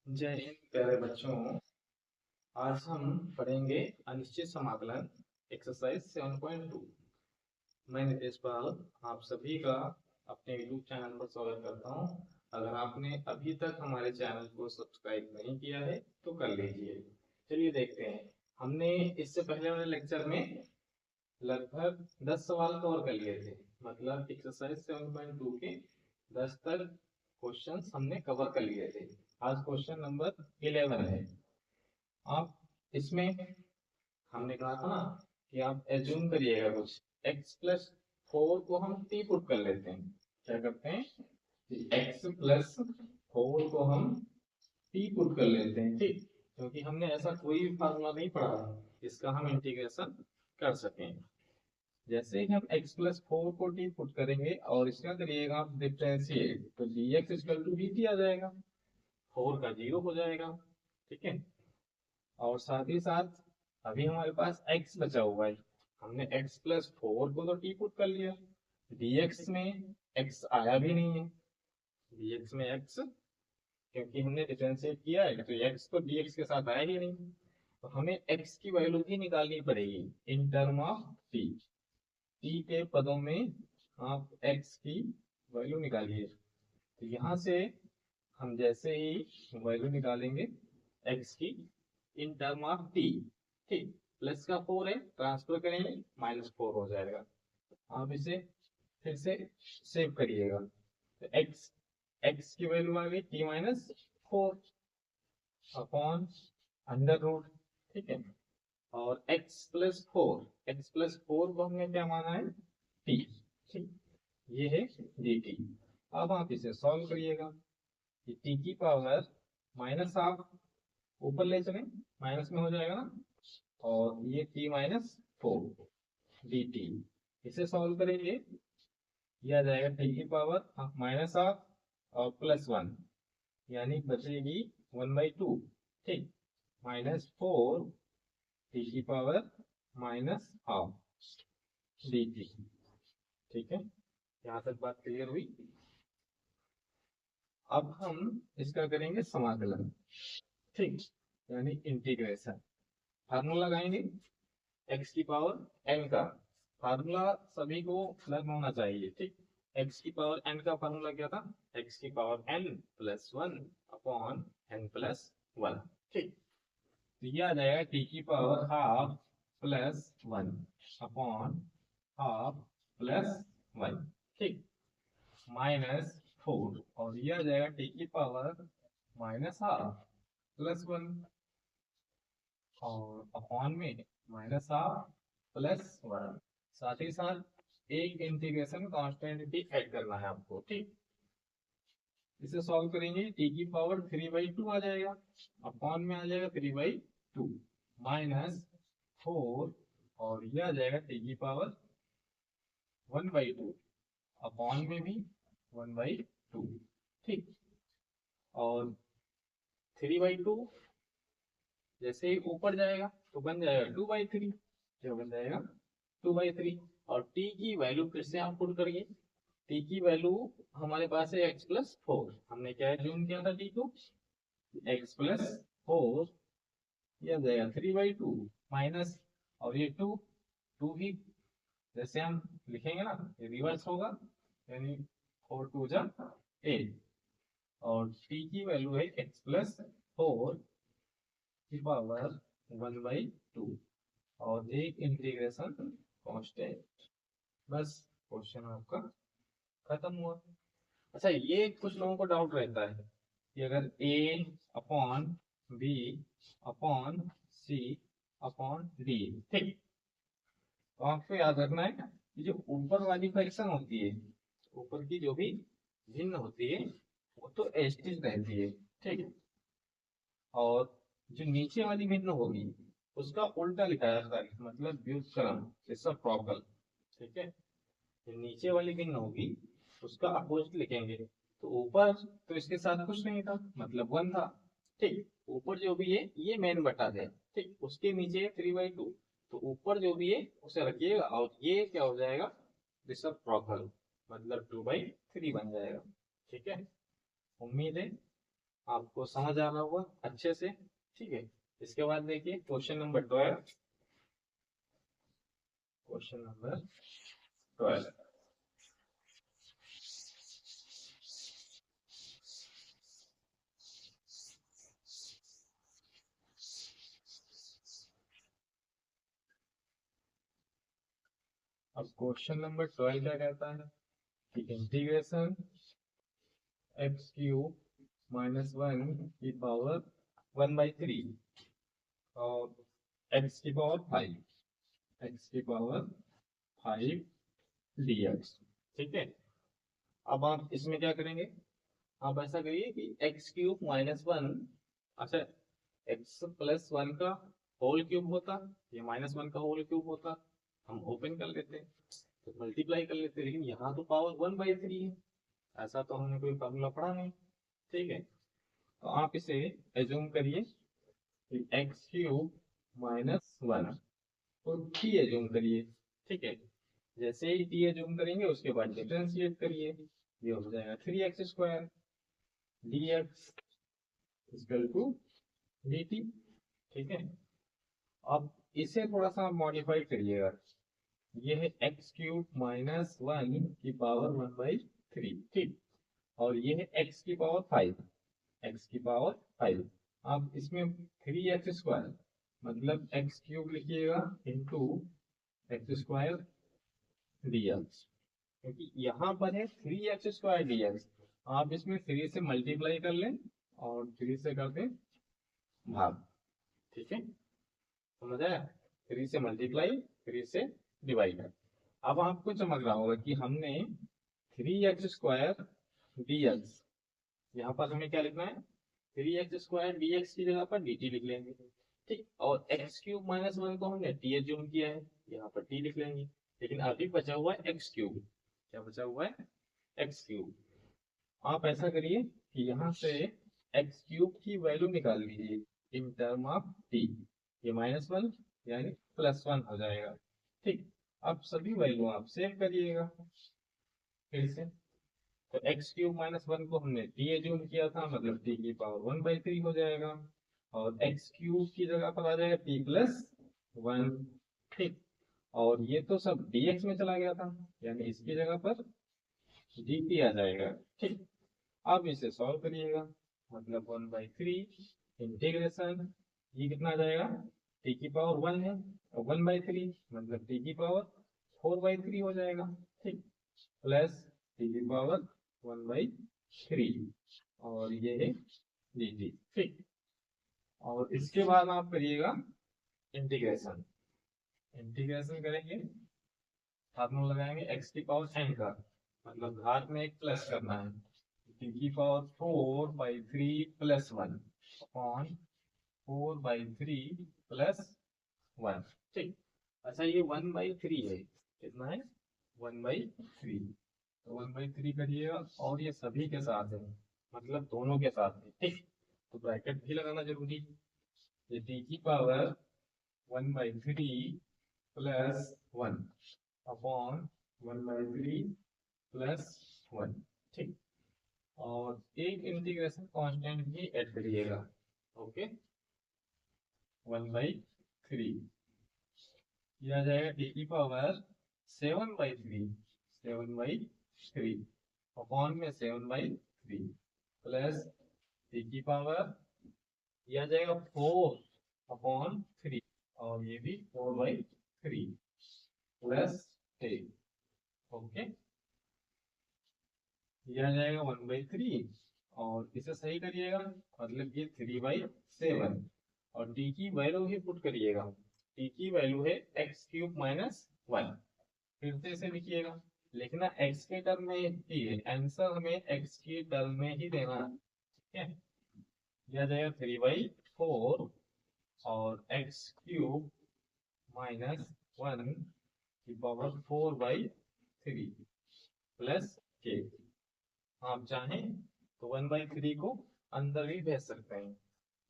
जय हिंद प्यारे बच्चों। आज हम पढ़ेंगे अनिश्चित समाकलन एक्सरसाइज 7.2। मैं नितेश पाल आप सभी का अपने यूट्यूब चैनल पर स्वागत करता हूं। अगर आपने अभी तक हमारे चैनल को सब्सक्राइब नहीं किया है तो कर लीजिए। चलिए देखते हैं। हमने इससे पहले वाले लेक्चर में लगभग 10 सवाल कवर कर लिए थे। मतलब एक्सरसाइज 7.2 के 10 तक क्वेश्चंस हमने कवर कर लिए थे। आज क्वेश्चन नंबर 11 है। आप इसमें हमने कहा था ना कि आप एज्यूम करिएगा कुछ x+4 को हम t पुट कर लेते हैं। क्या करते हैं कि x+4 को हम t पुट कर लेते हैं, ठीक। क्योंकि हमने ऐसा कोई भी फार्मूला नहीं पढ़ा जिसका हम इंटीग्रेशन कर सकें। जैसे ही हम x+4 को t पुट करेंगे और इसका करिएगा आप डिफरेंशिएट तो dx = dt आ जाएगा। 4 का 0 हो जाएगा, ठीक है। और साथ ही साथ अभी हमारे पास x बचा हुआ है। हमने x+4 को तो t पुट कर लिया, dx में x आया भी नहीं है। dx में x क्योंकि हमने डिफरेंशिएट किया है तो x तो dx के साथ आया ही नहीं, तो हमें x की वैल्यू भी निकालनी पड़ेगी in term of t। t के पदों में आप x की वैल्यू निकालिए। तो यहाँ से हम जैसे ही वैल्यू निकालेंगे x की इन टर्म ऑफ t, ठीक। प्लस का 4 है, ट्रांसफर करेंगे -4 हो जाएगा। आप इसे फिर से सेव करिएगा तो x की वैल्यू आ गई t-4 अपॉन अंडर रूट, ठीक है। और x+4 को हमने क्या माना है t, ठीक। ये है dt। अब आप इसे सॉल्व करिएगा। ये t की पावर माइनस आप ऊपर ले चलें माइनस में हो जाएगा ना, और ये t-4 dt। इसे सॉल्व करेंगे, यह आ जाएगा t की पावर -हाफ और +1 यानी बचेगी 1/2, ठीक। -4 t की पावर -हाफ dt, ठीक है। यहाँ तक बात क्लियर हुई। अब हम इसका करेंगे समाकलन, ठीक, यानी इंटीग्रेशन। फार्मूला लगाएंगे x की पावर n का। फार्मूला सभी को लर्न होना चाहिए, ठीक। x की पावर n का फार्मूला क्या था, x की पावर n+1 अपॉन n+1, ठीक। तो ये आ जाएगा t की पावर हाफ +1 अपॉन हाफ +1, ठीक, -4 और ये आ जाएगा t की पावर -हाफ +1 और अपॉन में -हाफ +1। साथ ही साथ एक इंटीग्रेशन कांस्टेंट भी ऐड करना है आपको, ठीक। इसे सॉल्व करेंगे t की पावर 3/2 आ जाएगा, अपॉन में आ जाएगा 3/2 -4 और यह आ जाएगा t की पावर 1/2 अपॉन में भी 1/2, ठीक। और 3/2 जैसे ही ऊपर जाएगा तो बन जाएगा 2/3, जो बन जाएगा 2/3। और t की वैल्यू फिर से आप पुट करिए। t की वैल्यू हमारे पास है x+4। हमने क्या एज्यूम किया था t को, x+4 ये आ जाएगा 3/2 माइनस और ये 2 भी जैसे हम लिखेंगे ना ये रिवर्स होगा, यानी 4 2 जा 8 और t की वैल्यू है x+4 की पावर 1/2 और एक इंटीग्रेशन कांस्टेंट। बस क्वेश्चन आपका खत्म हुआ। अच्छा, ये कुछ लोगों को डाउट रहता है कि अगर a upon b upon c upon d, ठीक, तो आपको याद रखना है कि जो ऊपर वाली फ्रैक्शन होती है, ऊपर की जो भी भिन्न होती है वो तो एस्टिज रहती है, ठीक। और जो नीचे वाली भिन्न होगी उसका उल्टा लिखा जाता है, मतलब व्युत्क्रम रेसिप्रोकल, ठीक है। जो नीचे वाली भिन्न होगी उसका अपोजिट लिखेंगे। तो ऊपर तो इसके साथ कुछ नहीं था, मतलब 1 था, ठीक। ऊपर जो भी है ये मेन बटा है, ठीक। उसके नीचे 3/2 तो ऊपर जो भी है उसे रखिएगा और ये क्या हो जाएगा रेसिप्रोकल, मतलब 2/3 बन जाएगा, ठीक है। उम्मीद है आपको समझ आ रहा होगा अच्छे से, ठीक है। इसके बाद देखिए क्वेश्चन नंबर 12। क्वेश्चन नंबर 12, अब क्वेश्चन नंबर 12 क्या कहता है कि इंटीग्रेशन एक्स क्यूब माइनस 1 की पावर 1/3 और एक्स की पावर 5, एक्स की पावर 5 dx, ठीक है। अब आप इसमें क्या करेंगे, आप ऐसा करिए कि एक्स क्यूब माइनस 1, अच्छा एक्स प्लस 1 का होल क्यूब होता, ये माइनस 1 का होल क्यूब होता, हम ओपन कर लेते हैं तो मल्टीप्लाई कर लेते, लेकिन यहाँ तो पावर 1/3 है, ऐसा तो हमने कोई फॉर्मूला पढ़ा नहीं, ठीक है। तो आप इसे एज्यूम करिए कि एक्स क्यूब माइनस 1 तो टी एज्यूम करिए, ठीक है। जैसे ही टी एज्यूम करेंगे उसके बाद डिफरेंशिएट करिए, ये हो जाएगा 3x² dx equal to dt, ठीक है। अब इसे थोड़ा सा मॉडिफाई करिएगा, ये है एक्स क्यूब माइनस 1 की पावर 1/3, ठीक। और ये है एक्स की पावर 5, एक्स की पावर 5। अब इसमें 3x² मतलब एक्स क्यूब लिखिएगा इंटू x² dx, क्योंकि यहाँ पर है 3x² dx, आप इसमें 3 से मल्टीप्लाई कर लें और 3 से कर दें भाग, ठीक है, समझ आया। 3 से मल्टीप्लाई, 3 से डिवाइड। अब आपको समझ रहा होगा कि हमने 3x² dx, यहाँ पर हमें क्या लिखना है, 3x² dx की जगह पर dt लिख लेंगे, ठीक। और एक्स क्यूब माइनस 1 को हमने टी एज्यूम किया है, यहाँ पर टी लिख लेंगे, लेकिन अभी बचा हुआ है एक्स क्यूब, क्या बचा हुआ है, एक्स क्यूब। आप ऐसा करिए कि यहाँ से एक्स क्यूब की वैल्यू निकाल लीजिए इन टर्म ऑफ टी, ये -1 यानी +1 हो जाएगा, ठीक। अब सभी वैल्यू आप सेव करिएगा फिर से, तो एक्स क्यूब माइनस 1 को हमने टी एज्यूम किया था, मतलब टी की पावर 1/3 हो जाएगा, और एक्स क्यूब की जगह पर आ जाएगा टी प्लस 1, ठीक। और ये तो सब dx में चला गया था, यानी इसकी जगह पर dt आ जाएगा, ठीक। अब इसे सॉल्व करिएगा, मतलब 1/3 इंटीग्रेशन, ये कितना आ जाएगा, टी की पावर 1 है और 1/3 मतलब टी की पावर 4/3 हो जाएगा, ठीक, प्लस टी की पावर 1/3 और ये है dt, ठीक। और इसके बाद आप करिएगा इंटीग्रेशन, इंटीग्रेशन करेंगे, फार्मूला लगाएंगे एक्स की पावर n का, मतलब घात में एक प्लस करना है, टी की पावर 4/3 + 1 अपॉन 4/3 + 1, ठीक। अच्छा ये 1/3 है, कितना है, 1/3, तो 1/3 करिएगा और ये सभी के साथ है, मतलब दोनों के साथ है, ठीक। तो ब्रैकेट भी लगाना जरूरी है, ये टी की पावर 1/3 + 1 अपॉन 1/3 + 1, ठीक। और एक इंटीग्रेशन कांस्टेंट भी ऐड करिएगा, ओके, 1/3 यह आ जाएगा टी की पावर 7/3 अपॉन में 7/3 प्लस टी की पावर यह आ जाएगा 4/3 और ये भी 4/3 प्लस 10, ओके, यह आ जाएगा 1/3 और इसे सही करिएगा, मतलब ये 3/7 और टी की वैल्यू ही पुट करिएगा, टी की वैल्यू है एक्स क्यूब माइनस 1, फिर से इसे लिखिएगा, लिखना एक्स के टर्म में ही है, आंसर हमें एक्स की टर्म में ही देना है, ठीक है। यह आ जाएगा 3/4 और एक्स क्यूब माइनस 1 की पावर 4/3 प्लस के, आप चाहें तो 1/3 को अंदर भी भेज सकते हैं,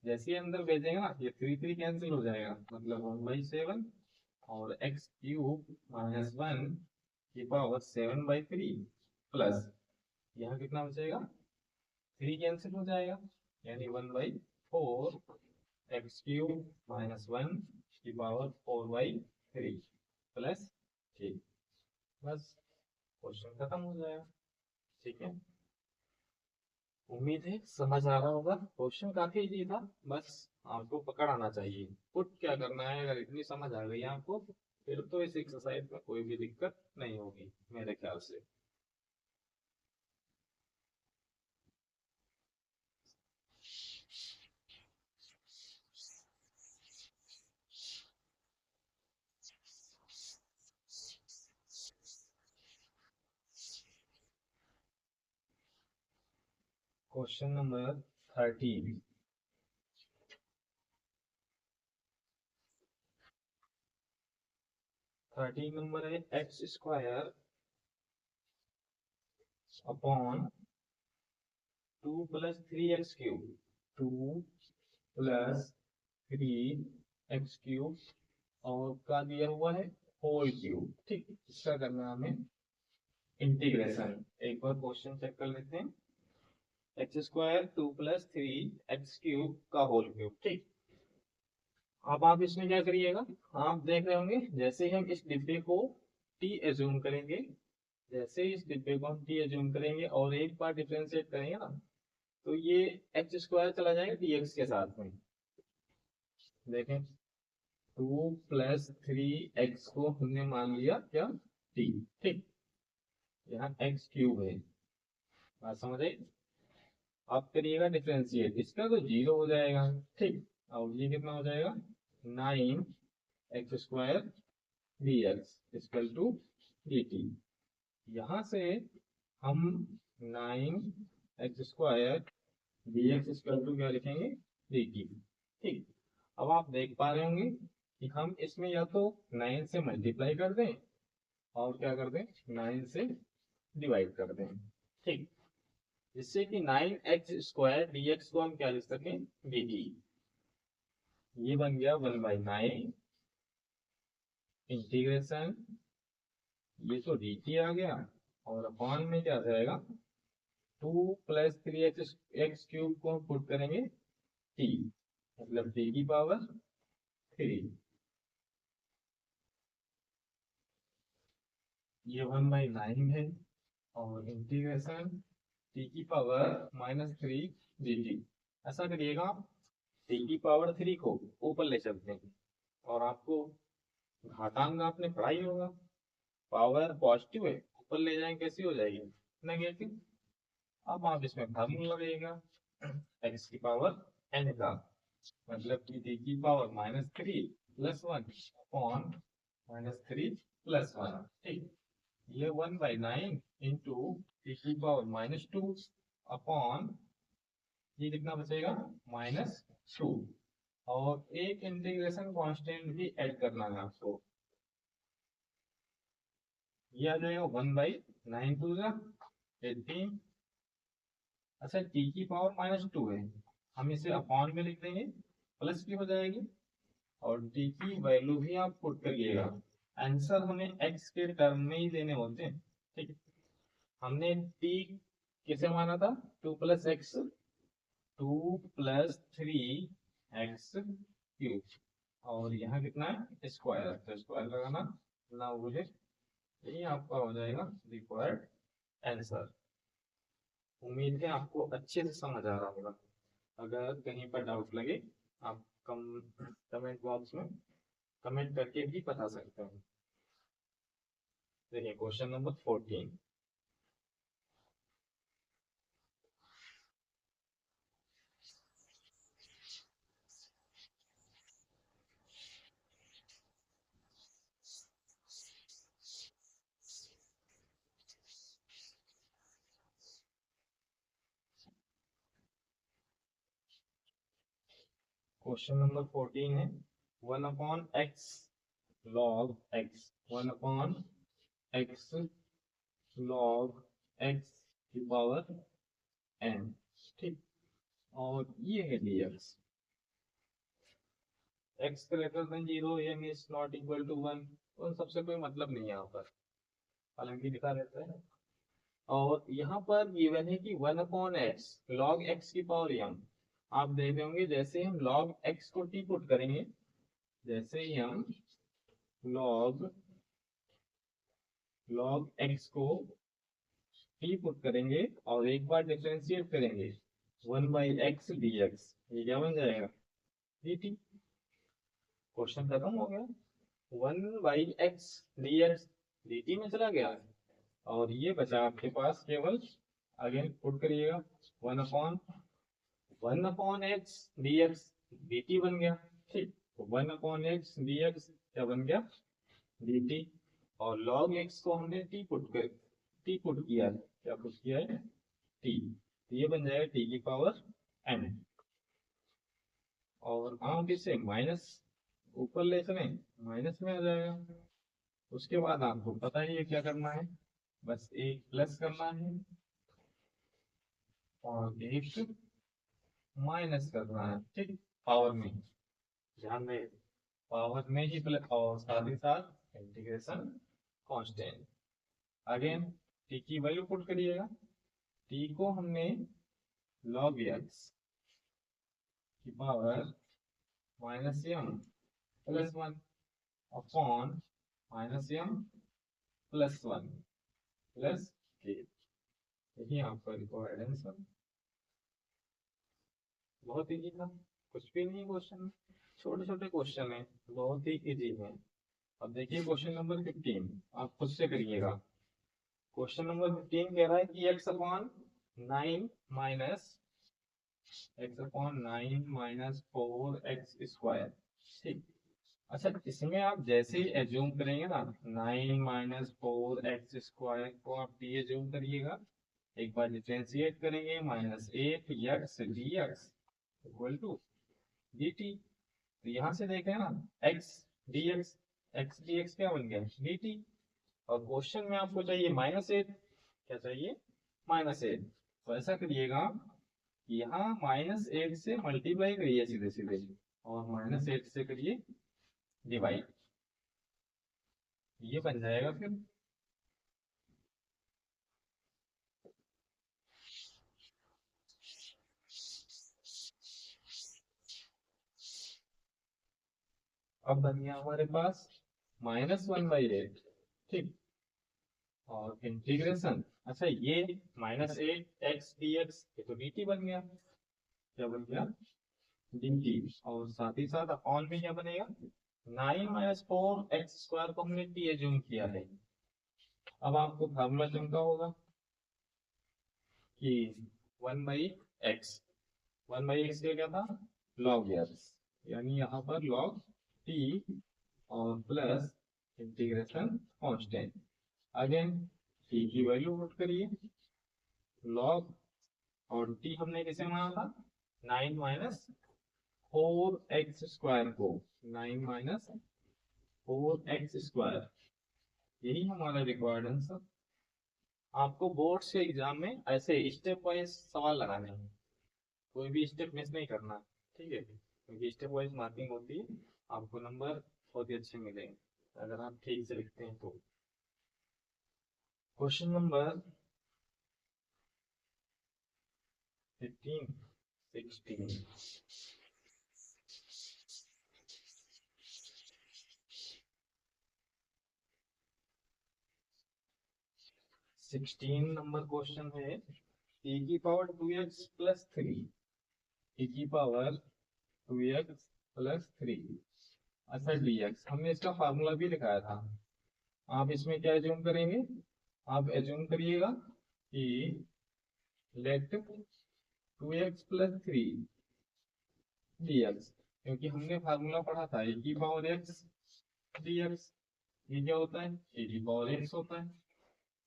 जैसे ही अंदर भेजेंगे ना ये 3 कैंसिल हो जाएगा, मतलब 1/7 और एक्स क्यूब माइनस 1 की पावर 7/3 प्लस यहाँ कितना बचेगा, 3 कैंसिल हो जाएगा, यानी 1/4 x³ माइनस 1⁴/3 प्लस 3। बस क्वेश्चन खत्म हो जाएगा। ठीक है, उम्मीद है समझ आ रहा होगा। क्वेश्चन काफी इजी था, बस आपको पकड़ आना चाहिए। पुट क्या करना है, अगर इतनी समझ आ गई आपको फिर तो इस एक्सरसाइज में कोई भी दिक्कत नहीं होगी मेरे ख्याल से। Question number 13। 13 नंबर है x² अपॉन 2 + 3x³। 2 + 3x³ और का दिया हुआ है होल क्यूब। ठीक, इसका करना है हमें इंटीग्रेशन। एक बार क्वेश्चन चेक कर लेते हैं। x² 2 + 3x³ का होल क्यूब। ठीक, अब आप इसमें क्या करिएगा, आप देख रहे होंगे जैसे ही हम इस डिब्बे को t एज्यूम करेंगे, जैसे ही इस डिब्बे को हम t एज्यूम करेंगे और एक बार डिफरेंशिएट करेंगे ना, तो ये x² चला जाएगा dx के साथ में। देखें, 2 + 3x को हमने मान लिया क्या t। ठीक, यहाँ x³ है, बात समझ आई। आप करिएगा डिफरेंशिएट, इसका तो 0 हो जाएगा। ठीक, और ये कितना हो जाएगा 9x² dx = dt। यहाँ से हम 9x² dx = क्या लिखेंगे dt। ठीक, अब आप देख पा रहे होंगे कि हम इसमें या तो 9 से मल्टीप्लाई कर दें और क्या कर दें 9 से डिवाइड कर दें। ठीक, जिससे कि 9x² dx को हम क्या लिख सकें dt। ये बन गया 1/9 इंटीग्रेशन, ये तो dt आ गया और अपॉन में क्या जाएगा 2 + 3x³ को हम पुट करेंगे t, मतलब t⁻3। ये 1/9 है और इंटीग्रेशन t⁻−3 dt। ऐसा करिएगा, t⁻3 को ऊपर ले चलते हैं और आपको घातांक आपने पढ़ा ही होगा, पावर पॉजिटिव है ऊपर ले जाएंगे कैसी हो जाएगी नेगेटिव। अब आप इसमें फार्मूला लगाइएगा x⁻n का, मतलब कि t⁻−3 + 1 अपॉन -3 + 1। ठीक, ये 1/9 इंटू t⁻−2 अपॉन ये कितना बचेगा -2, और एक इंटीग्रेशन कांस्टेंट भी ऐड करना है आपको। ये आ जाएगा 1/9 2 18। अच्छा, t⁻−2 है, हम इसे अपॉन में लिख देंगे, प्लस की हो जाएगी और t की वैल्यू भी आप पुट करिएगा। आंसर हमें x के टर्म में ही देने होते हैं। ठीक है, हमने t किसे माना था 2 + x, 2 + 3x³ और यहाँ कितना है स्क्वायर, तो स्क्वायर लगाना ना भूले। यही आपका हो जाएगा रिक्वायर्ड आंसर। उम्मीद है आपको अच्छे से समझ आ रहा होगा। अगर कहीं पर डाउट लगे आप कमेंट बॉक्स में कमेंट करके भी बता सकते हैं। देखिए क्वेश्चन नंबर 14। क्वेश्चन नंबर 14 है 1/x log x, 1/x log x की पावर n। ठीक, और ये है dx। x greater than 0 m is not equal to 1, उन सबसे कोई मतलब नहीं है यहाँ पर, हालांकि लिखा रहता है। और यहाँ पर गिवन है कि 1/x log x की पावर m, आप देख रहे होंगे जैसे हम log x को t पुट करेंगे, जैसे ही हम log x को t पुट करेंगे और एक बार डिफरेंशिएट करेंगे 1/x dx, ये क्या बन जाएगा dt। क्वेश्चन खत्म हो गया। 1/x dx dt में चला गया और ये बचा आपके पास केवल, अगेन पुट करिएगा 1/x dx dt बन गया। ठीक, तो 1/x dx क्या बन गया dt, और log x को हमने t पुट किया है, क्या पुट किया है t, तो ये बन जाएगा t की पावर n। और आप इसे माइनस ऊपर ले चलें, माइनस में आ जाएगा। उसके बाद आपको पता ही है क्या करना है, बस एक प्लस करना है और एक माइनस करना है। ठीक, पावर में ध्यान रहे, पावर में ही प्लस और साथ ही साथ इंटीग्रेशन कांस्टेंट। अगेन t की वैल्यू पुट करिएगा, t को हमने log x की power -m plus 1 upon -m plus 1 plus k, यही आपका रिक्वायर्ड आंसर। बहुत इजी था, कुछ भी नहीं क्वेश्चन, छोटे छोटे क्वेश्चन है, बहुत ही इजी है। अब देखिए क्वेश्चन नंबर 15, आप खुद से करिएगा। क्वेश्चन नंबर 15 कह रहा है कि x upon 9 minus 4x square. ठीक, अच्छा इसमें आप जैसे ही एज्यूम करेंगे ना 9 माइनस 4x स्क्वायर को आप टी एज्यूम करिएगा, एक बार डिफरेंशिएट करेंगे -8x dx equal to dt। तो यहाँ से देखें ना x dx क्या बन गया dt, और क्वेश्चन में आपको चाहिए -8, क्या चाहिए -8। तो ऐसा करिएगा कि यहाँ -8 से मल्टीप्लाई करिए सीधे सीधे और -8 से करिए डिवाइड, ये बन जाएगा फिर अब बन गया हमारे पास -1/8। ठीक, और इंटीग्रेशन, अच्छा ये -8x dx ये तो dt बन गया, क्या बन गया dt, और साथ ही साथ अपॉन में क्या बनेगा 9 माइनस 4x स्क्वायर को हमने t एज्यूम किया है। अब आपको फार्मूला चुनना होगा कि 1/x क्या था log x, यानी यहाँ पर log t और plus integration constant. Again t की वैल्यू पुट करिए, log और t हमने कैसे माना था 9 माइनस 4x स्क्वायर को, 9 माइनस 4x स्क्वायर, यही हमारा रिक्वायर्ड आंसर। आपको बोर्ड से एग्जाम में ऐसे स्टेप वाइज सवाल लगाने हैं, कोई भी स्टेप मिस नहीं करना, ठीक है, क्योंकि स्टेप वाइज मार्किंग होती है, आपको नंबर बहुत ही अच्छे मिलेंगे अगर आप ठीक से लिखते हैं तो। क्वेश्चन नंबर 15 16, 16 नंबर क्वेश्चन है e की पावर 2x प्लस 3, e की पावर 2x प्लस 3, अच्छा dx, हमने इसका फार्मूला भी लिखाया था। आप इसमें क्या एज्यूम करेंगे, आप एज्यूम करिएगा कि लेट 2x प्लस 3 dx, क्योंकि हमने फार्मूला पढ़ा था e की पावर x dx, ये क्या होता है e की पावर x होता है।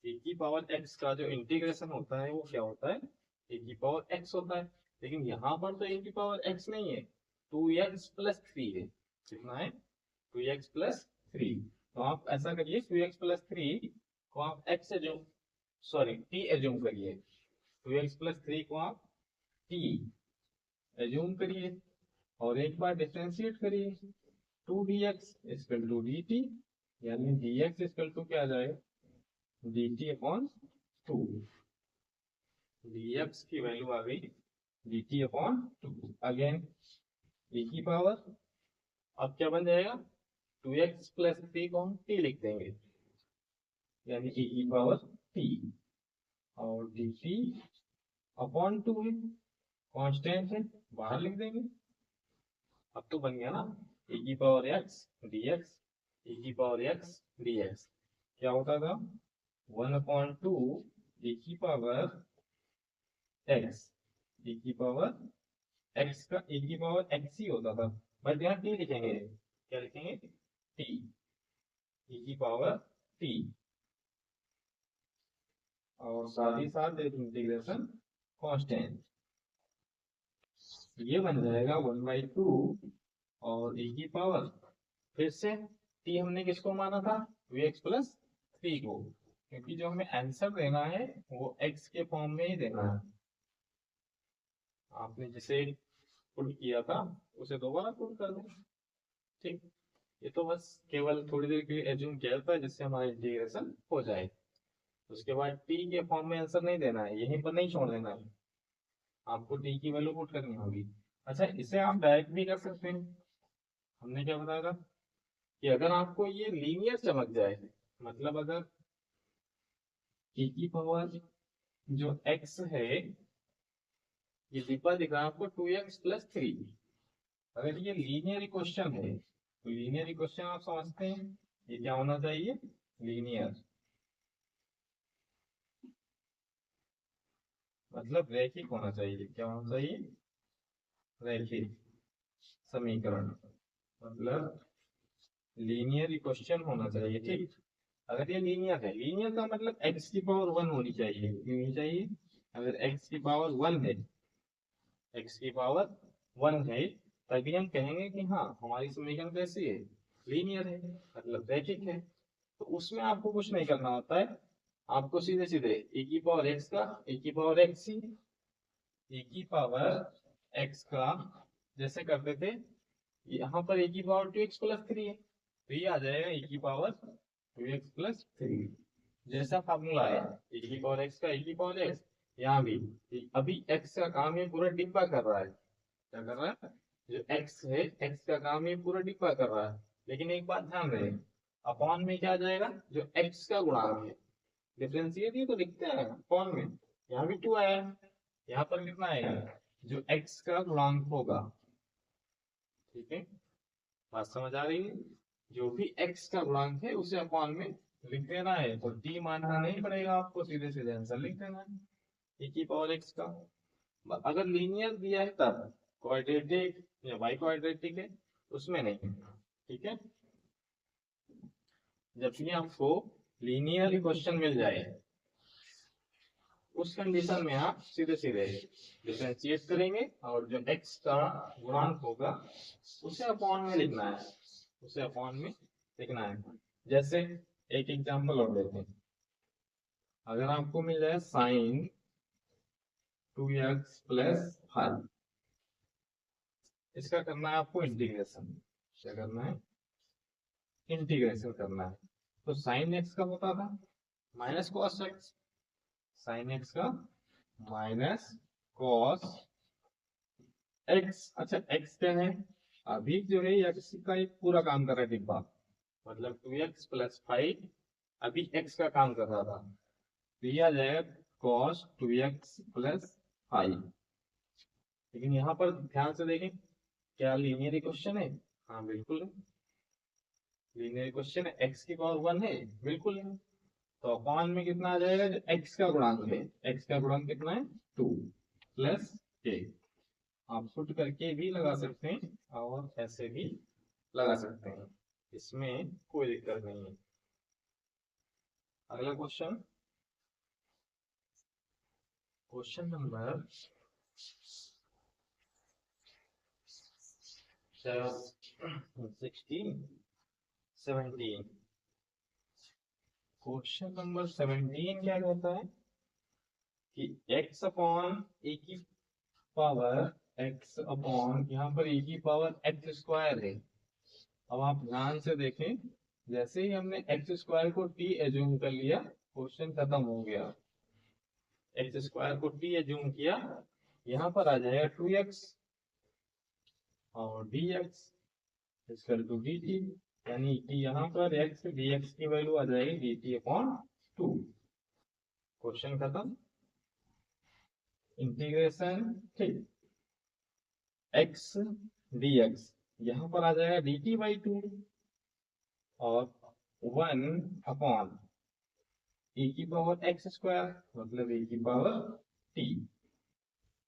e की पावर x का जो इंटीग्रेशन होता है वो क्या होता है e की पावर x होता है, लेकिन यहाँ पर तो e की पावर x नहीं है, 2x प्लस 3 है, कितना है 2x प्लस 3। तो आप ऐसा करिए 2x प्लस 3 को आप x assume, sorry t assume करिए, 2x प्लस 3 को आप t एज्यूम करिए और एक बार डिफरेंशिएट करिए, 2dx इक्वल टू dt, यानी dx इक्वल टू क्या आ जाएगा dt अपॉन 2, dx की वैल्यू आ गई dt अपॉन 2 अगेन e की पावर, अब क्या बन जाएगा 2x प्लस 3 को हम t लिख देंगे, यानी e की पावर t, और dt अपॉन 2 है, कांस्टेंट है, बाहर लिख देंगे। अब तो बन गया ना e की पावर x dx, e की पावर x dx क्या होता था 1/2 e की पावर x, e की पावर x का e की पावर x ही होता था, बट यहाँ t लिखेंगे, क्या लिखेंगे t, e की पावर t, और साथ ही साथ इंटीग्रेशन कांस्टेंट, ये बन जाएगा 1/2 और e की पावर, फिर से t हमने किसको माना था vx प्लस 3 को, क्योंकि जो हमें आंसर देना है वो x के फॉर्म में ही देना है। आपने जिसे पुट किया था उसे दोबारा पुट कर दें, ठीक। ये तो बस केवल थोड़ी देर के लिए एज्यूम किया था जिससे हमारा इंटीग्रेशन हो जाए। उसके बाद t के फॉर्म में आंसर नहीं देना है, यहीं पर नहीं छोड़ देना है, आपको t की वैल्यू पुट करनी होगी। अच्छा, इसे आप डायरेक्ट भी कर सकते हैं। हमने क्या बताया था कि अगर आपको ये लीनियर चमक जाए, मतलब अगर e की पावर जो x है, ये डिब्बा दिख रहा है आपको 2x प्लस 3, अगर ये लीनियर इक्वेशन है तो लीनियर इक्वेशन आप समझते हैं ये क्या होना चाहिए, लीनियर, मतलब रैखिक होना चाहिए। क्या होना चाहिए, रैखिक समीकरण, मतलब लीनियर इक्वेशन होना चाहिए, ठीक। अगर ये लीनियर है, लीनियर का मतलब x की पावर 1 होनी चाहिए, होनी चाहिए। अगर x की पावर 1 है, x की पावर 1 है, तभी हम कहेंगे कि हाँ हमारी समीकरण कैसी है, लीनियर है, मतलब रैखिक है। तो उसमें आपको कुछ नहीं करना होता है, आपको सीधे सीधे e की पावर x का e की पावर x ही, e की पावर x का जैसे करते थे, यहाँ पर e की पावर 2x प्लस 3 है, तो ये आ जाएगा e की पावर 2x प्लस 3, जैसा फार्मूला है e की पावर x का e की पावर x, यहाँ भी अभी x का काम ये पूरा डिब्बा कर रहा है, क्या कर रहा है, जो x है x का काम ये पूरा डिब्बा कर रहा है। लेकिन एक बात ध्यान रहे, अपॉन में क्या आ जाएगा, जो x का गुणांक है, डिफरेंशिएट ही तो लिखते हैं अपॉन में, यहाँ भी 2 आया है, यहाँ पर कितना आएगा, जो x का गुणांक होगा, ठीक है, बात समझ आ रही है, जो भी x का गुणांक है उसे अपॉन में लिख देना है, तो t मानना नहीं पड़ेगा आपको, सीधे सीधे आंसर लिख देना है e की पावर x का। अगर लीनियर दिया है तब, क्वाड्रेटिक या बाई क्वाड्रेटिक है उसमें नहीं, ठीक है। जब भी आपको लीनियर क्वेश्चन मिल जाए उस कंडीशन में आप सीधे सीधे डिफरेंशिएट करेंगे और जो x का गुणांक होगा उसे अपॉन में लिखना है, उसे अपॉन में लिखना है। जैसे एक एग्जांपल और लेते हैं, अगर आपको मिल जाए साइन 2x प्लस 5, इसका करना है आपको इंटीग्रेशन, क्या करना है, इंटीग्रेशन करना है। तो साइन एक्स का होता था minus cos x, sign X का माइनस कॉस एक्स। अच्छा एक्स क्या है, अभी जो है एक्स का एक पूरा काम कर रहा है डिब्बा, मतलब 2x प्लस 5 अभी x का काम कर रहा था, तो ये आ जाएगा cos 2x प्लस 5। लेकिन यहाँ पर ध्यान से देखें, क्या लीनियर इक्वेशन है, हाँ बिल्कुल है, लीनियर इक्वेशन है, x की पावर 1 है, बिल्कुल है। तो अपॉन में कितना आ जाएगा, जो x का गुणांक है, x का गुणांक कितना है 2 प्लस k, आप पुट करके भी लगा सकते हैं और ऐसे भी लगा सकते हैं, इसमें कोई दिक्कत नहीं है। अगला question, question number 17। Question number 17 क्या कहता है कि x अपॉन ए की पावर x अपॉन, यहाँ पर e की पावर x स्क्वायर है। अब आप ध्यान से देखें, जैसे ही हमने एक्स स्क्वायर को t एज्यूम कर लिया क्वेश्चन खत्म हो गया, एक्स स्क्वायर को t एज्यूम किया यहाँ पर आ जाएगा 2x और dx इसका टू dt, यानी कि यहाँ पर x dx की वैल्यू आ जाएगी dt/2। क्वेश्चन खत्म। इंटीग्रेशन ठीक x dx, यहाँ पर आ जाएगा dt/2 और 1 e की पावर x स्क्वायर मतलब e की पावर t।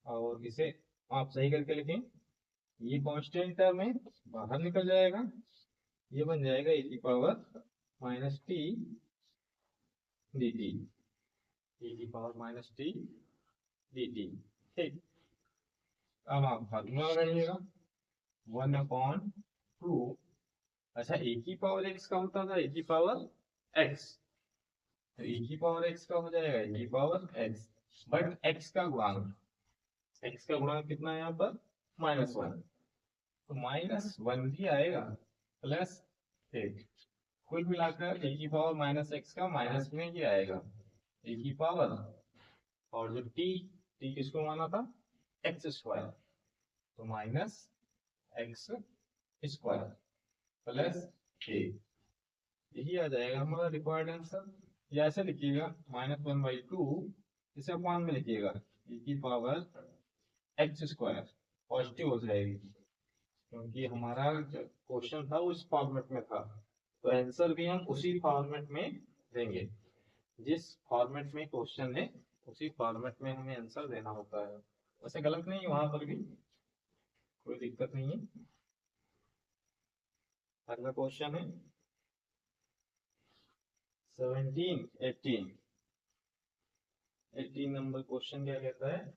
और इसे आप सही करके लिखें, ये कांस्टेंट टर्म है बाहर निकल जाएगा, ये बन जाएगा e की पावर -t dt, e की पावर -t dt। ठीक, अब आप फार्मूला लगाइएगा 1/2। अच्छा, e की पावर x का होता था e की पावर x, तो e की पावर x का हो जाएगा e की पावर x, बट x का गुणांक, x का गुणांक कितना है यहाँ पर -1, तो -1 भी आएगा प्लस एक, कुल मिलाकर e की पावर -x का माइनस में ही आएगा e की पावर, और जो t किसको माना था x स्क्वायर, तो -x स्क्वायर प्लस a, यही आ जाएगा हमारा रिक्वायर्ड आंसर। या ऐसे लिखिएगा -1/2, इसे अपॉन में लिखिएगा e की पावर x स्क्वायर, पॉजिटिव हो जाएगी क्योंकि हमारा क्वेश्चन था उस फॉर्मेट में था, तो आंसर भी हम उसी फॉर्मेट में देंगे, जिस फॉर्मेट में क्वेश्चन है उसी फॉर्मेट में हमें आंसर देना होता है। वैसे गलत नहीं है, वहां पर भी कोई दिक्कत नहीं है। अगला क्वेश्चन है 18 नंबर क्वेश्चन क्या कहता है,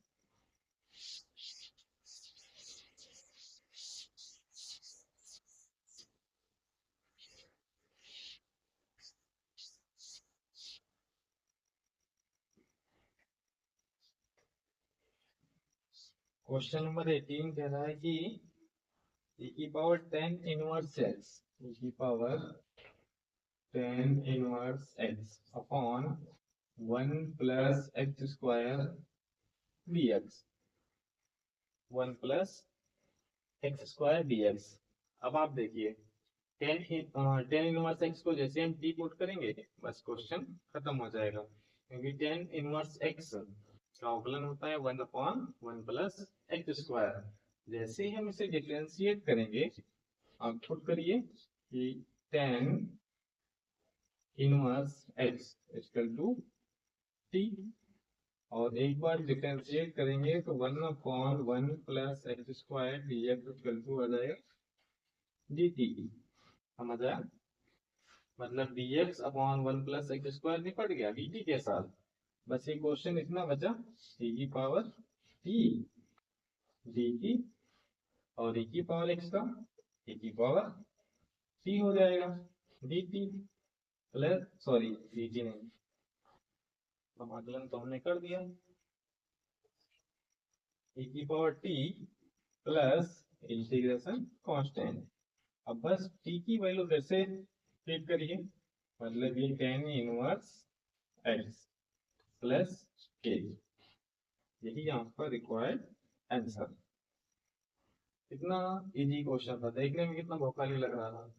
क्वेश्चन नंबर 18 कह रहा है कि e की पावर 10 इनवर्स x, e की पावर 10 इनवर्स x अपॉन 1 plus x square dx, 1 plus x square dx। अब आप देखिए 10 इनवर्स x को जैसे हम t पुट करेंगे बस क्वेश्चन खत्म हो जाएगा, क्योंकि 10 इनवर्स x का अवकलन होता है 1/1 प्लस x स्क्वायर। जैसे ही हम इसे डिफरेंशिएट करेंगे, आप पुट करिए कि 10 inverse x equal to t, और एक बार डिफरेंशिएट करेंगे तो 1/1 plus x square dx equal to आ जाएगा dt। समझ आया, मतलब dx/1 प्लस x स्क्वायर निपट गया dt के साथ। बस ये क्वेश्चन इतना बचा e की पावर t dt और e की पावर x का e की पावर t हो जाएगा dt प्लस, सॉरी dt नहीं, समाकलन तो हमने कर दिया, e की power t plus integration constant. अब बस t की वैल्यू फिर से फिट करिए, मतलब ये 10 इनवर्स x प्लस k, यही आपका रिक्वायर्ड आंसर। इतना इजी क्वेश्चन था, देखने में कितना भौकाली लग रहा था।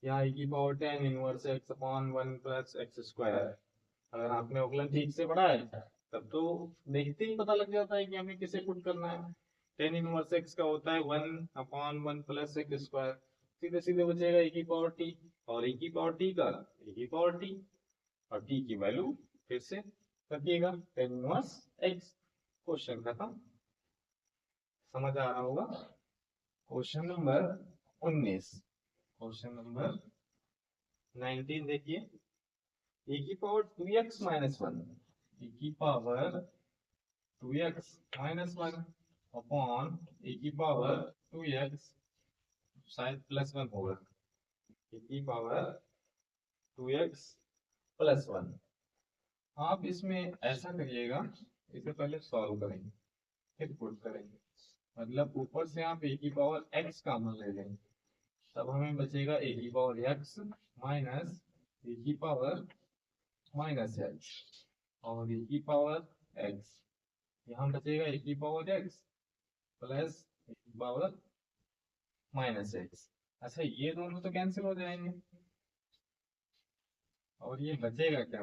यहाँ e की पावर 10 इनवर्स x अपॉन 1 प्लस x स्क्वायर, अगर आपने अवकलन ठीक से पढ़ा है तब तो देखते ही पता लग जाता है कि हमें किसे पुट करना है। 10 इनवर्स x का होता है 1/1 प्लस x स्क्वायर, सीधे सीधे बचेगा e की पावर t, और e की पावर t का e की पावर t, और t की वैल्यू फिर से रखिएगा 10 इनवर्स x। क्वेश्चन खत्म, समझ आ रहा होगा। क्वेश्चन नंबर 19, क्वेश्चन नंबर 19 देखिए, e की पावर 2x माइनस 1, e की power 2x minus 1 upon e की पावर 2x, शायद +1 होगा, e की पावर 2x प्लस 1। आप इसमें ऐसा करिएगा, इसे पहले सॉल्व करेंगे फिर पुट करेंगे, मतलब ऊपर से आप e की पावर x का मान ले लेंगे, तब हमें बचेगा e की पावर x माइनस e की पावर माइनस x और e की पावर x यहाँ बचेगा e की पावर x प्लस e की पावर माइनस x। अच्छा ये दोनों तो कैंसिल हो जाएंगे और ये बचेगा क्या,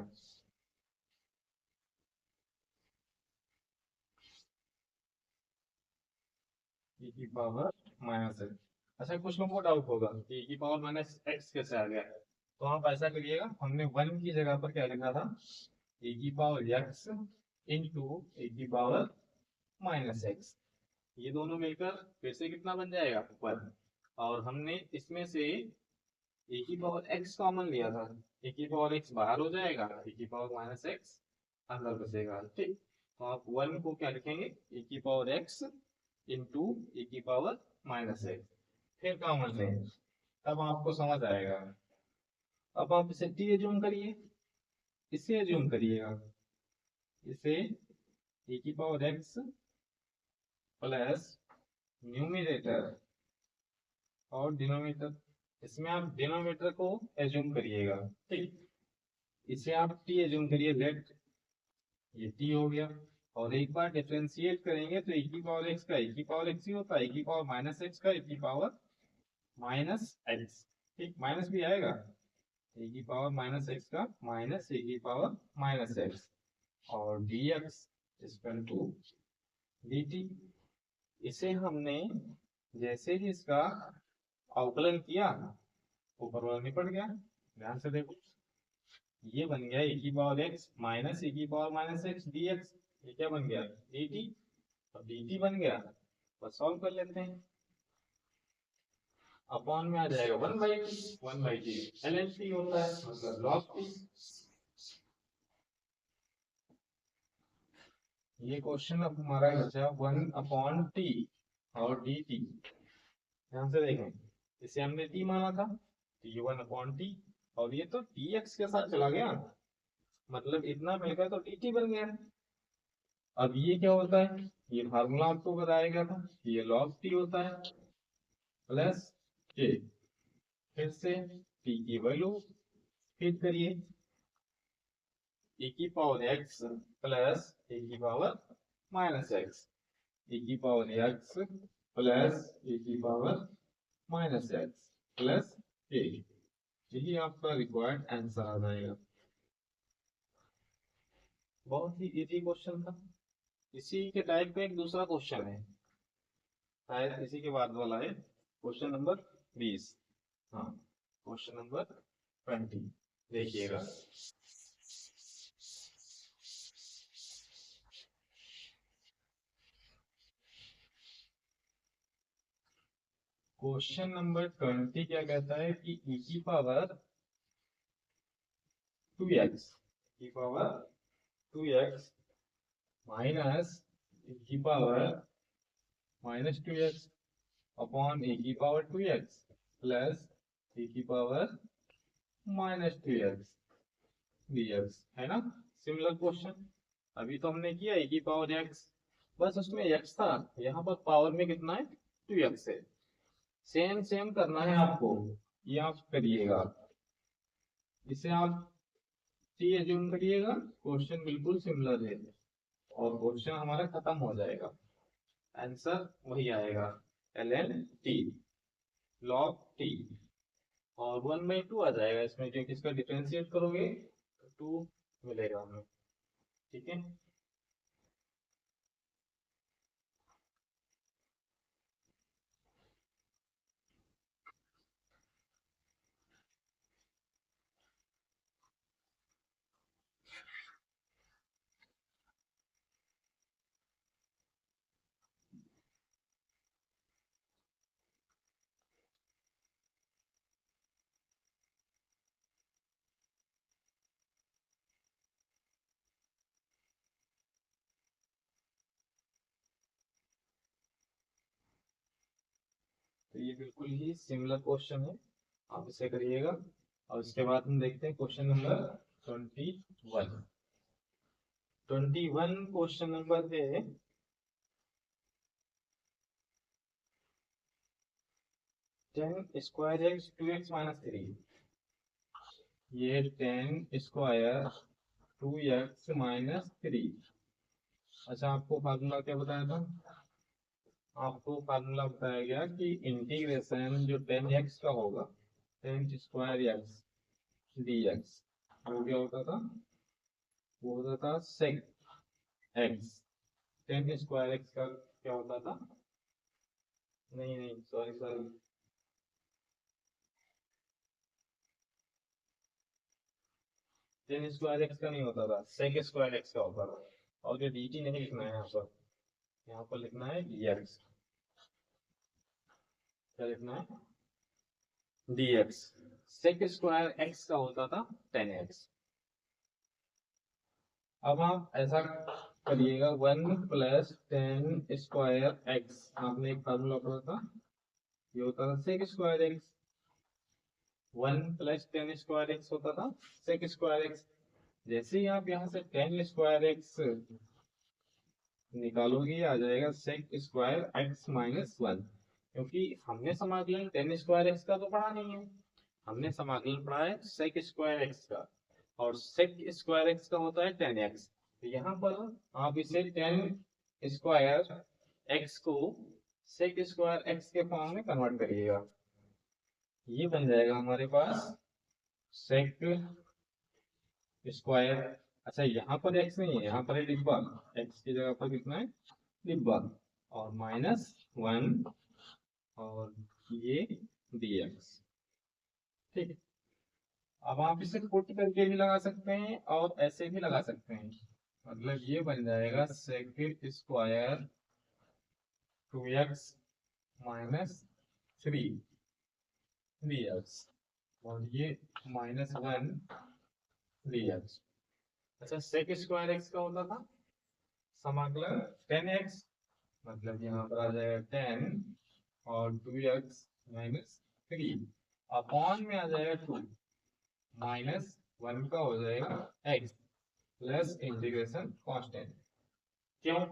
e की पावर माइनस एक्स। अच्छा कुछ लोगों को डाउट होगा कि e की पावर माइनस एक्स कैसे आ गया, तो आप ऐसा करिएगा, हमने वन की जगह पर क्या लिखा था, e की पावर x इंटू e की पावर माइनस एक्स। ये दोनों मिलकर फिर से कितना बन जाएगा वन, और हमने इसमें से e की पावर x कॉमन लिया था, e की पावर x बाहर हो जाएगा, e की पावर माइनस एक्स अंदर बचेगा। ठीक, तो आप वन को क्या लिखेंगे, e की पावर x इंटू e की पावर माइनस एक्स, फिर कॉमन लें, तब आपको समझ आएगा। अब आप इसे t एज्यूम करिए, इसे एज्यूम करिएगा, इसे e की पावर x प्लस न्यूमरेटर और डिनोमिनेटर, इसमें आप डिनोमिनेटर को एज्यूम करिएगा। ठीक, इसे आप t एज्यूम करिए, लेट ये t हो गया, और एक बार डिफरेंशिएट करेंगे तो e की पावर x का e की पावर x ही होता है, e की पावर माइनस x का e की पावर माइनस x। ठीक, माइनस भी आएगा, ए की पावर माइनस एक्स का माइनस ए की पावर माइनस एक्स, और D X equal to D T. इसे हमने जैसे ही इसका अवकलन किया ऊपर वाला निपट गया। ध्यान से देखो, ये बन गया ए की पावर एक्स माइनस ए की power minus x D x, ये क्या बन गया डी टी, और डी टी बन गया, बस सॉल्व कर लेते हैं। अपॉन में आ जाएगा one by T, one by T L N T होता है, मतलब लॉग टी। ये क्वेश्चन अब हमारा बचा वन अपॉन टी और डी टी। ध्यान से देखें, इसे हमने टी माना था, तो ये वन अपॉन टी, और ये तो टी एक्स के साथ चला गया, मतलब इतना मिलकर तो डी टी बन गया। अब ये क्या होता है, ये फार्मूला आपको बताया गया था, ये लॉग टी होता है प्लस के, फिर से टी की वैल्यू फिट करिए, e की पावर x प्लस e की पावर माइनस एक्स, e की पावर x प्लस e की पावर माइनस एक्स प्लस ए, यही आपका रिक्वायर्ड आंसर आ जाएगा। बहुत ही इजी क्वेश्चन था। इसी के टाइप का एक दूसरा क्वेश्चन है, शायद इसी के बाद वाला है, क्वेश्चन नंबर 20। हाँ, क्वेश्चन नंबर 20 देखिएगा। क्वेश्चन नंबर 20 क्या कहता है कि e की पावर 2x, e की पावर 2x माइनस e की power minus 2x upon e की पावर 2x प्लस e की पावर माइनस 2x dx, है ना। सिमिलर क्वेश्चन अभी तो हमने किया e की पावर x, बस उसमें x था, यहाँ पर पावर में कितना है 2x है। सेम सेम करना है आपको, ये आप करिएगा, इसे आप टी एज्यूम करिएगा, क्वेश्चन बिल्कुल सिमिलर है और क्वेश्चन हमारा खत्म हो जाएगा, आंसर वही आएगा L N T log T, और वन बाई टू आ जाएगा इसमें, क्योंकि इसका डिफरेंशिएट करोगे तो टू मिलेगा हमें। ठीक है, तो ये बिल्कुल ही सिमिलर क्वेश्चन है, आप इसे करिएगा, और इसके बाद हम देखते हैं क्वेश्चन नंबर 21। 21 क्वेश्चन नंबर है 10 स्क्वायर एक्स 2x माइनस 3, ये 10 स्क्वायर 2x माइनस 3, अच्छा, आपको फार्मूला क्या बताया था? आपको फार्मूला बताया गया कि इंटीग्रेशन जो 10x का होगा, 10² x dx, वो क्या होता था? वो होता था sec x। 10² x का क्या होता था? नहीं नहीं, सॉरी सॉरी, 10² x का नहीं होता था, sec² x का होता था। और ये dt नहीं लिखना है यहाँ पर लिखना है dx। क्या लिखना है? dx। sec² x का होता था 10x। अब आप ऐसा करिएगा, 1 + 10² x, आपने एक फार्मूला पढ़ा था, ये होता था sec²x। 1 + 10² x होता था sec²x। जैसे ही आप यहाँ से 10² x निकालोगे, आ जाएगा sec²x - 1, क्योंकि हमने समाकलन 10² x का तो पढ़ा नहीं है, हमने समाकलन पढ़ा है sec²x का, और sec²x का होता है 10x। तो यहाँ पर आप इसे 10² x को sec²x के फॉर्म में कन्वर्ट करिएगा। ये बन जाएगा हमारे पास sec²। अच्छा, यहाँ पर x नहीं है, यहाँ पर है डिब्बा, x की जगह पर कितना है? डिब्बा, और -1, और ये dx। ठीक है। अब आप इसे पुट करके भी लगा सकते हैं और ऐसे भी लगा सकते हैं। मतलब ये बन जाएगा sec² 2x - 3 dx, और ये -1 dx। अच्छा, sec² x का होता था समाकलन 10x, मतलब यहाँ पर आ जाएगा 10 और 2x - 3, अपॉन में आ जाएगा 2, -1 का हो जाएगा x, प्लस इंटीग्रेशन कांस्टेंट। क्यों?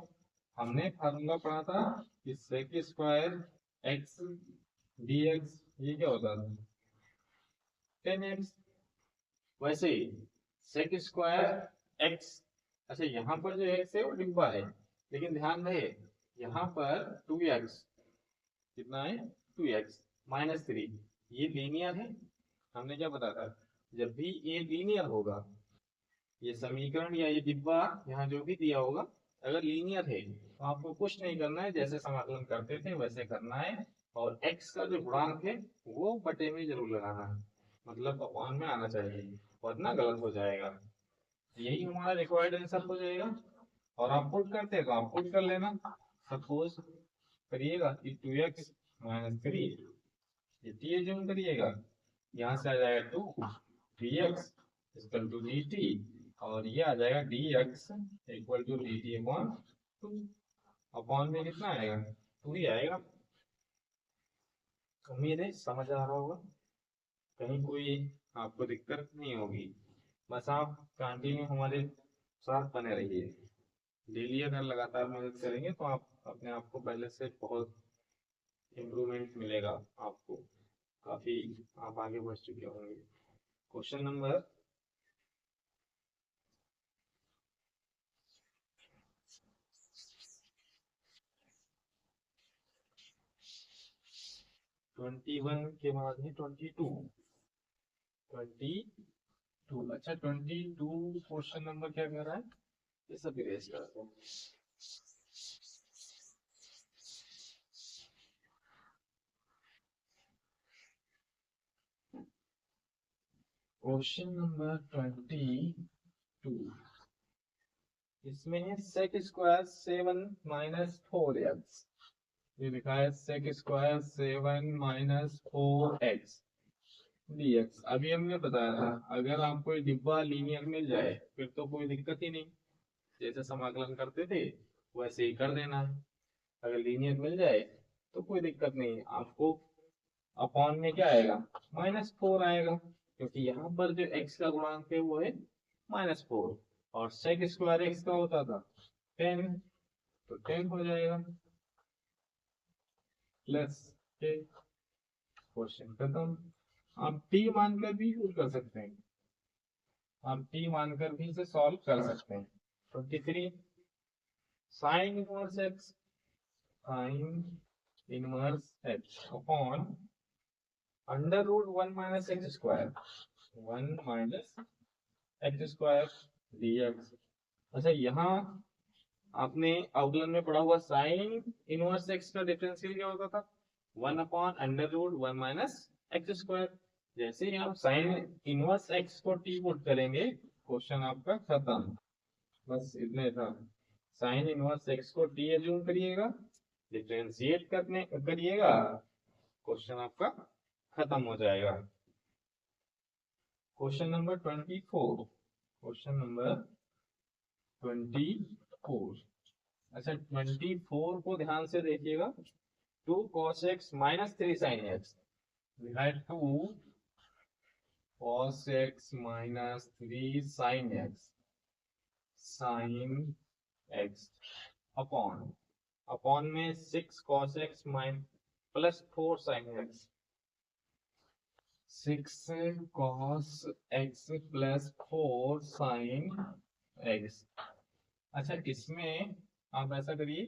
हमने फार्मूला पढ़ा था कि sec²x dx, ये क्या होता था? 10x। वैसे ही sec²x, अच्छा यहाँ पर जो x है वो डिब्बा है, लेकिन ध्यान रहे यहाँ पर 2x, कितना है? 2x - 3, ये लीनियर है। हमने क्या बताया था? जब भी ये लीनियर होगा, ये समीकरण या ये डिब्बा यहाँ जो भी दिया होगा, अगर लीनियर है तो आपको कुछ नहीं करना है, जैसे समाकलन करते थे वैसे करना है, और x का जो गुणांक है वो बटे में जरूर लगाना है, मतलब अपॉन में आना चाहिए, वरना गलत हो जाएगा। यही हमारा रिक्वायर्ड आंसर हो जाएगा। और आप पुट करते हैं तो आप पुट कर लेना। सपोज करिएगा कि 2x - 3, ये जूम करिएगा, यहाँ से आ जाएगा 2 dx = dt, और ये आ जाएगा dx = dt/2। अपॉन में कितना आएगा? 2 ही आएगा। उम्मीद है समझ आ रहा होगा, कहीं कोई आपको दिक्कत नहीं होगी। बस आप कंटिन्यू हमारे साथ बने रहिए। डेली अगर लगातार मदद करेंगे तो आप अपने आप को पहले से बहुत इम्प्रूवमेंट मिलेगा आपको, काफी आप आगे बढ़ चुके होंगे। क्वेश्चन नंबर 21 के बाद है 22। 22, अच्छा 22 क्वेश्चन नंबर क्या कह रहा है, ये सब इरेज करते हैं। क्वेश्चन नंबर 22, इसमें है sec² 7 - 4x, ये लिखा है sec² 7 - 4x dx। अभी हमने बताया था अगर आपको ये डिब्बा लीनियर मिल जाए फिर तो कोई दिक्कत ही नहीं, जैसे समाकलन करते थे वैसे ही कर देना है। अगर लीनियर मिल जाए तो कोई दिक्कत नहीं, आपको अपॉन में क्या आएगा? -4 आएगा, क्योंकि यहाँ पर जो x का गुणांक है वो है -4, और sec² x का होता था 10, तो 10 हो जाएगा, प्लस क्वेश्चन खत्म। आप t मानकर भी यूज कर सकते हैं, आप t मानकर भी इसे सॉल्व कर सकते हैं। 23, sine inverse X, sine inverse X upon under root 1 minus X square, 1 minus X square dx। अच्छा, यहाँ आपने अवकलन में पढ़ा हुआ साइन इनवर्स एक्स का डिफरेंशियल क्या होता था, 1 upon under root 1 minus X square. जैसे ही आप साइन इनवर्स एक्स को टी पुट करेंगे, क्वेश्चन आपका खत्म। बस इतने था, साइन इनवर्स एक्स को टी एज्यूम करिएगा, डिफरेंशिएट करने करिएगा, क्वेश्चन आपका खत्म हो जाएगा। Question number 24, question number 24। अच्छा, 24 को ध्यान से देखिएगा। 2 cos x minus 3 sin x, 2 cos x minus 3 sin x upon में 6 cos x plus 4 sin x, 6 cos x plus 4 sin x। अच्छा, इसमें आप ऐसा करिए,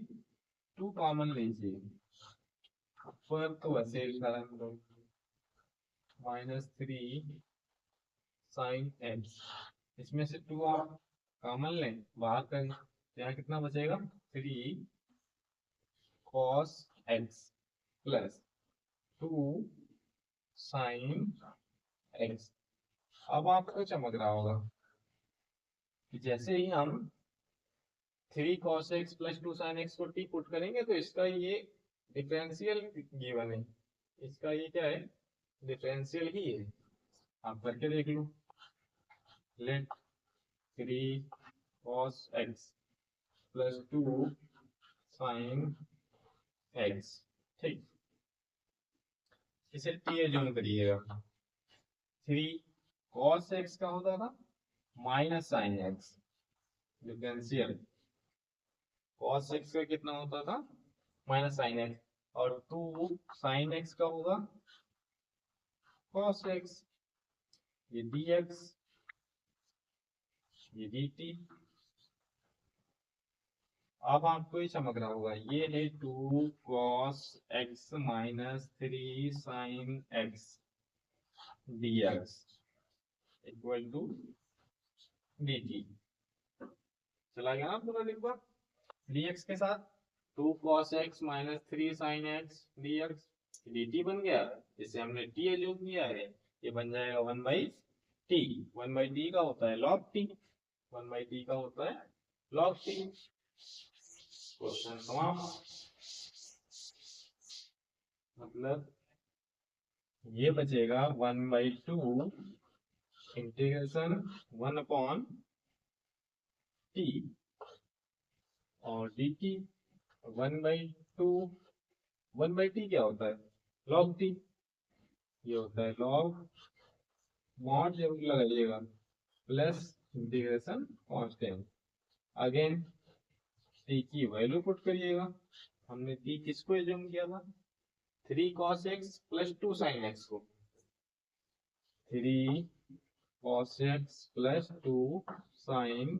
2 कॉमन लीजिए, ऊपर तो वैसे माइनस 3 sin x, इसमें से 2 आप कॉमन लें, बाहर करें, तो यहाँ कितना बचेगा, 3 cos x plus 2 sin x। अब आपको चमक रहा होगा कि जैसे ही हम 3 cos x plus 2 sin x को टी पुट करेंगे तो इसका ये डिफरेंशियल गिवन है, इसका ये क्या है, डिफरेंशियल ही है। आप करके देख लो, let 3 cos x plus 2 sin x, ठीक, इसे टी एज्यूम करिएगा। 3 cos x का होता था minus sin x, differential cos x का कितना होता था, माइनस sin x, और 2 sin x का होगा cos x, ये dx, ये dt। अब आपको ये चमक रहा होगा, ये है 2 cos x minus 3 sin x dx equal to dt। चला गया ना पूरा लिखवा, dx के साथ 2 cos x minus 3 sin x dx, dt बन गया, जिसे हमने t एज्यूम किया है, ये बन जाएगा 1 बाई टी। 1 बाई टी का होता है log t, 1 बाई टी का होता है log t। क्वेश्चन समाप्त। मतलब ये बचेगा 1 बाई 2 इंटीग्रेशन 1 अपॉन टी और dt, 1 बाई 2, 1 बाई टी क्या होता है, log t, ये होता है log, मॉड जरूर लगाइएगा, plus integration constant, again T की वैल्यू पुट करिएगा। हमने टी किसको एज्यूम किया था, 3 cos x plus 2 sin x को, 3 cos x plus 2 sin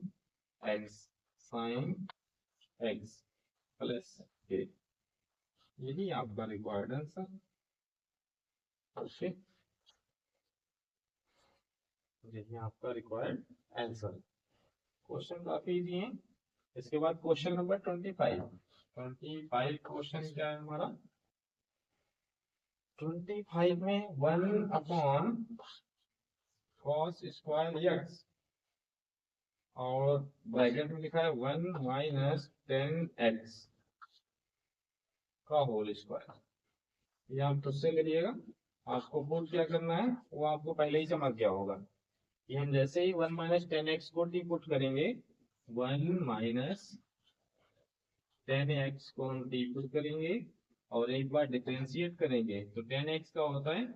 x plus k, यही आपका रिक्वायर्ड आंसर। ओके, यही आपका रिक्वायर्ड आंसर। क्वेश्चन काफी इजी है। इसके बाद क्वेश्चन नंबर 25। 25 क्वेश्चन क्या है हमारा, 25 में 1 अपॉन cos स्क्वायर x और ब्रैकेट में लिखा है 1 माइनस 10x का होल स्क्वायर। ये आप तुझसे करिएगा, आपको पुट क्या करना है वो आपको पहले ही समझ गया होगा कि हम जैसे ही 1 माइनस 10x को टी पुट करेंगे, 1 माइनस 10x को हम टी पुट करेंगे और एक बार डिफरेंशिएट करेंगे तो 10x का होता है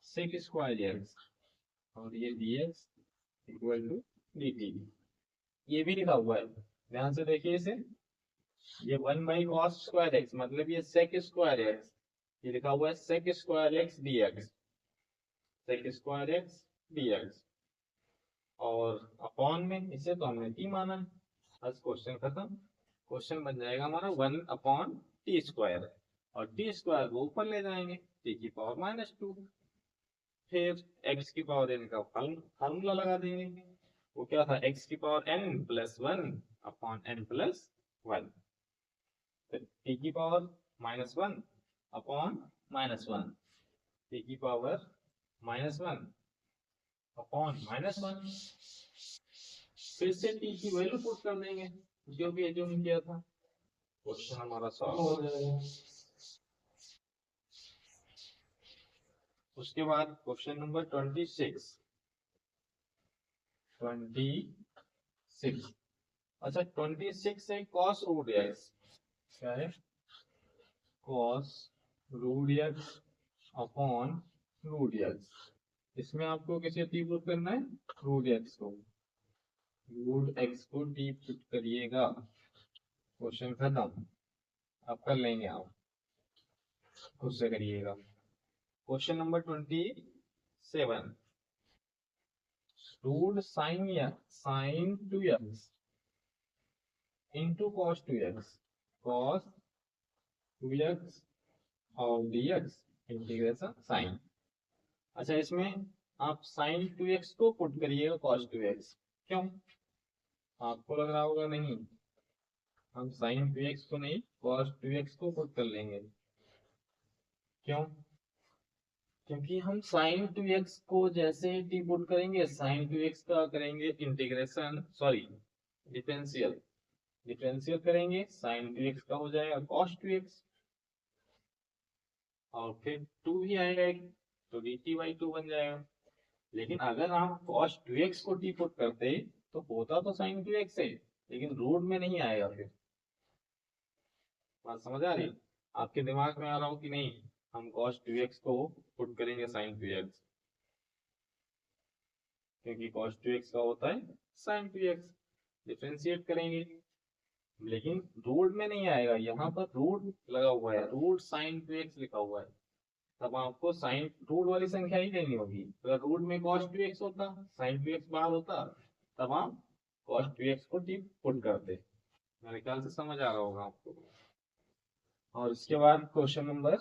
सेक स्क्वायर x और ये dx इक्वल टू dt। ये भी लिखा हुआ है, ध्यान से देखिए इसे, ये 1 बाई कॉस स्क्वायर एक्स मतलब ये सेक स्क्वायर एक्स, ये लिखा हुआ है sec square X dx, sec square X dx, और अपॉन में इसे तो हमने t माना है, बस क्वेश्चन खत्म। क्वेश्चन बन जाएगा हमारा 1/t², और t² को ऊपर ले जाएंगे, t⁻²। फिर x की पावर n का फार्मूला लगा देंगे, वो क्या था, x⁻n+1/n+1। t⁻⁻1/-1, t⁻⁻1/-1। फिर से t की वैल्यू पुट कर देंगे जो भी एज्यूम किया था, क्वेश्चन हमारा सॉल्व हो जाएगा। उसके बाद क्वेश्चन नंबर 26। अच्छा 26 है cos रूट x, क्या है, cos root x upon root x। इसमें आपको किसे टी पुट करना है, रूट x को, रूट x को टी पुट करिएगा, क्वेश्चन खत्म। आप कर लेंगे, आप खुद से करिएगा। Question number 27, root sine 2x into cos 2x, cos 2x और dx इंटीग्रेशन साइन। अच्छा इसमें आप साइन 2x को पुट करिएगा cos 2x, क्यों, आपको लग रहा होगा नहीं, हम साइन 2x को नहीं cos 2x को पुट कर लेंगे, क्यों, क्योंकि हम साइन 2x को जैसे टी पुट करेंगे, साइन 2x का करेंगे इंटीग्रेशन, सॉरी डिफरेंशियल करेंगे, साइन 2x का हो जाएगा cos 2x, और फिर 2 भी आएगा तो dt/2 बन जाएगा। लेकिन अगर आप cos 2x को टी पुट करते तो होता तो साइन 2x है, लेकिन रूट में नहीं आएगा। फिर बात समझ आ रही, आपके दिमाग में आ रहा हो कि नहीं, हम cos 2x को पुट करेंगे साइन 2x, क्योंकि cos 2x का होता है साइन 2x, डिफरेंशिएट करेंगे, लेकिन रूट में नहीं आएगा। यहाँ पर रूट लगा हुआ है, रूट साइन 2x लिखा हुआ है, तब आपको साइन रूट वाली संख्या ही लेनी होगी। अगर रूट में cos 2x होता, साइन 2x बाहर होता, तब आप cos 2x को टी पुट करते। मेरे ख्याल से समझ आ रहा होगा आपको। और इसके बाद क्वेश्चन नंबर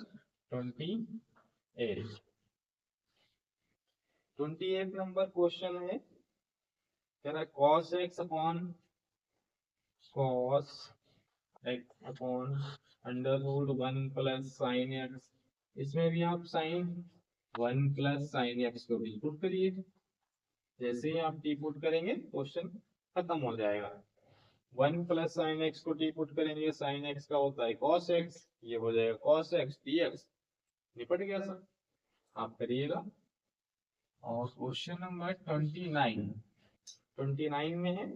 28 नंबर क्वेश्चन है, कह रहा है cos x अपॉन √1 प्लस साइन x। इसमें भी आप साइन 1 प्लस साइन x को भी पुट करिए, जैसे ही आप टी पुट करेंगे क्वेश्चन खत्म हो जाएगा। 1 प्लस साइन x को टी पुट करेंगे, साइन x का होता है cos x, ये हो जाएगा cos x dx, निपट गया सर, आप करिएगा। और क्वेश्चन नंबर 29 में है,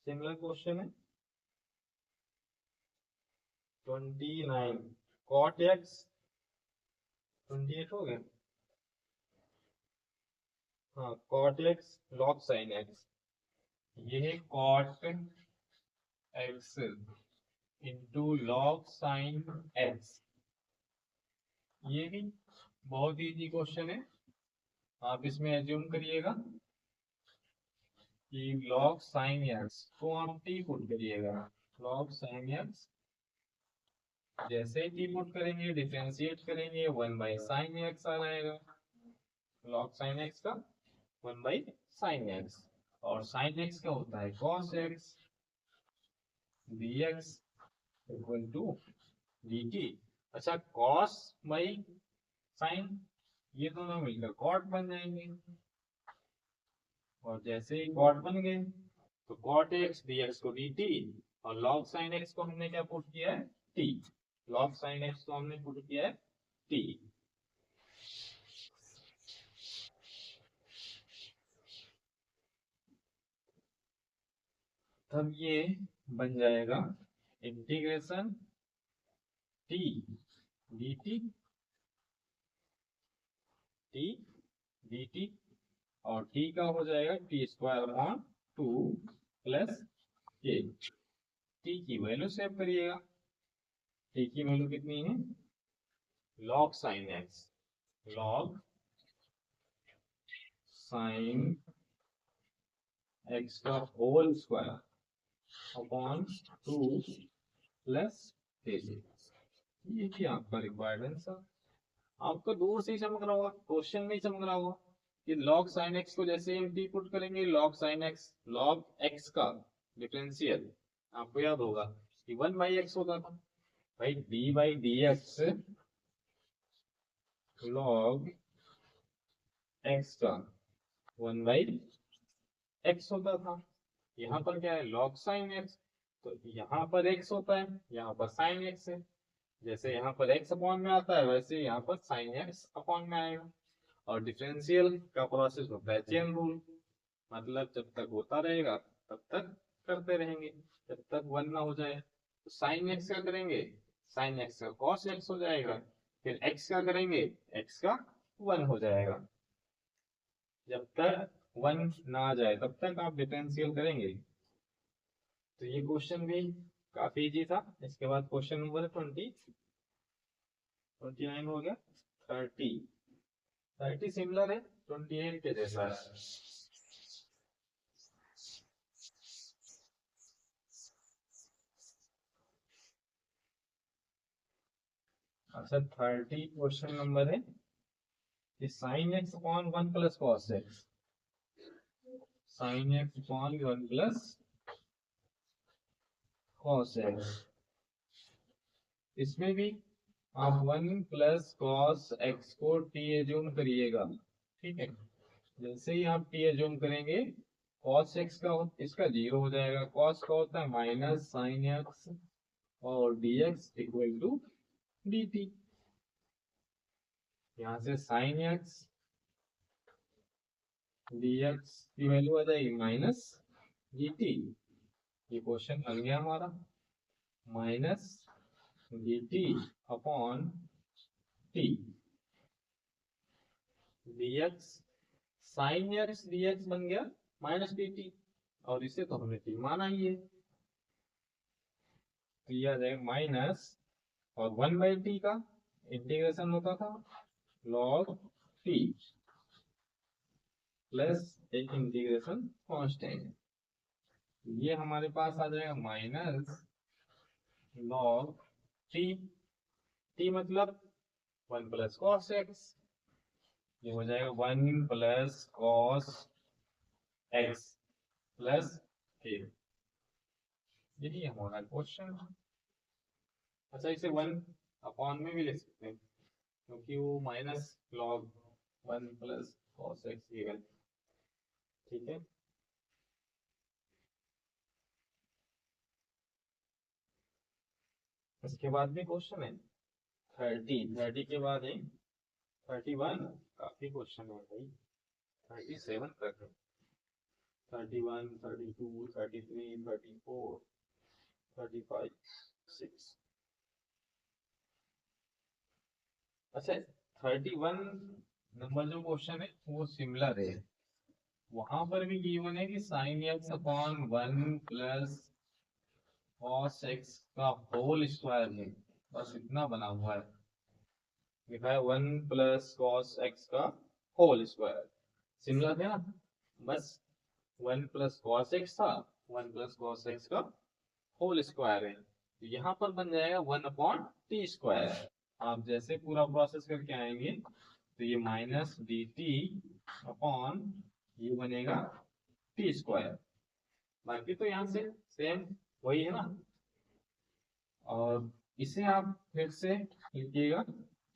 सिमिलर क्वेश्चन है 29, cot x 28 हो गया, हाँ cot x log sin x, ये है cot x into log sin x। ये भी बहुत इजी क्वेश्चन है, आप इसमें एज्यूम करिएगा कि log sin x को आप टी पुट करिएगा, log sin x जैसे ही टी पुट करेंगे डिफरेंशिएट करेंगे, 1/sin x आ जाएगा, log sin x का 1/sin x, और sin x का होता है cos x dx equal to dt। अच्छा cos बाई sin, ये दोनों मिलकर cot बन जाएंगे, और जैसे ही cot बन गए तो cot x dx को dt, और log sin x को हमने क्या पुट किया है, t, log sin x को हमने पुट किया है t। तब ये बन जाएगा इंटीग्रेशन t dt, और t का हो जाएगा t²/2 प्लस k। t की वैल्यू सेव करिएगा, t की वैल्यू कितनी है, log sin x, log sin x का होल स्क्वायर अपॉन 2 प्लस के। ये थी आपका रिक्वायर्ड आंसर। आपको दूर से ही चमक रहा होगा, क्वेश्चन में ही चमक रहा होगा कि log sin x को जैसे हम डी पुट करेंगे log sin x, log x का डिफरेंशियल आपको याद होगा कि 1/x होता था भाई, d/dx log x का 1/x होता था। यहाँ पर क्या है log sin x, तो यहाँ पर x होता है, यहाँ पर sin x है। जैसे यहाँ पर x अपॉन में आता है वैसे यहाँ पर sin x अपॉन में आएगा। और डिफरेंशियल का प्रोसेस होता है चेन रूल, मतलब जब तक होता रहेगा तब तक करते रहेंगे जब तक 1 ना हो जाए। तो sin x का करेंगे, sin x का cos x हो जाएगा, फिर x का करेंगे x का 1 हो जाएगा। जब तक 1 ना आ जाए तब तक आप डिफरेंशियल करेंगे। तो ये क्वेश्चन भी काफी इजी था। इसके बाद क्वेश्चन नंबर 29 हो गया। 30 सिमिलर है, 28 के जैसा है। अच्छा 30 क्वेश्चन नंबर है कि sine x upon 1 plus cos x, sine x upon 1 plus cos x. इसमें भी आप 1 प्लस कॉस एक्स को टी एज्यूम करिएगा, ठीक है। जैसे ही आप टी एज्यूम करेंगे कॉस एक्स का इसका 0 हो जाएगा, कॉस का होता है माइनस साइन एक्स और dx इक्वल टू dt। यहाँ से साइन एक्स dx की वैल्यू आ जाएगी माइनस dt। ये क्वेश्चन बन गया हमारा minus dt upon t dx, sign X dx बन गया माइनस dt, और इसे तो हमने t माना ही है, तो यह आ जाएगा माइनस, और 1/t का इंटीग्रेशन होता था log t प्लस एक इंटीग्रेशन कांस्टेंट। ये हमारे पास आ जाएगा माइनस log t, t मतलब 1 प्लस कॉस एक्स, ये हो जाएगा 1 प्लस कॉस एक्स प्लस के। यही हमारा क्वेश्चन। अच्छा इसे 1 अपॉन में भी ले सकते हैं क्योंकि वो minus log 1 plus cos x ये गलत, ठीक है। इसके बाद भी क्वेश्चन है 30 के बाद है 31। काफी क्वेश्चन है भाई, 37 तक है। 31, 32, 33, 34, 35, 6। अच्छा 31 नंबर जो क्वेश्चन है वो सिमिलर है, वहां पर भी गिवन है कि sine x upon 1 plus cos X का होल स्क्वायर है, बस इतना बना हुआ है, लिखा है 1 प्लस कॉस एक्स का होल स्क्वायर। सिमिलर है ना, बस 1 प्लस कॉस एक्स था, 1 प्लस कॉस एक्स का होल स्क्वायर है, तो यहाँ पर बन जाएगा 1 अपॉन टी स्क्वायर। आप जैसे पूरा प्रोसेस करके आएंगे तो ये माइनस डी टी अपॉन ये बनेगा टी स्क्वायर। बाकी तो यहाँ से सेम वही है ना, और इसे आप फिर से लिखिएगा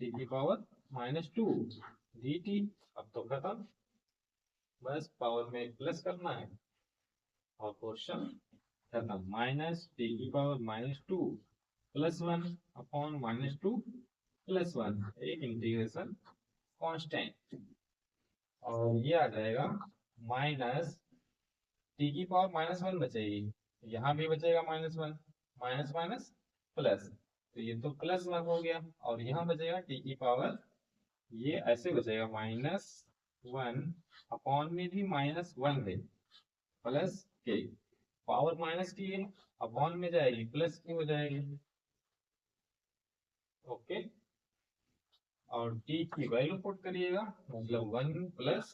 टी की पावर -2 डी टी। अब तो खत्म, बस पावर में प्लस करना है और क्वेश्चन खत्म। माइनस टी की पावर -2 प्लस 1 अपॉन -2 प्लस 1, एक इंटीग्रेशन कांस्टेंट, और ये आ जाएगा माइनस टी की पावर -1 बचेगी, यहाँ भी बचेगा -1, माइनस माइनस प्लस, तो ये तो +1 हो गया, और यहाँ बचेगा टी की पावर, ये ऐसे बचेगा -1 अपॉन में भी -1 है प्लस के, पावर माइनस की है अपॉन में जाएगी प्लस की हो जाएगी, ओके। और t की वैल्यू पुट करिएगा, मतलब 1 प्लस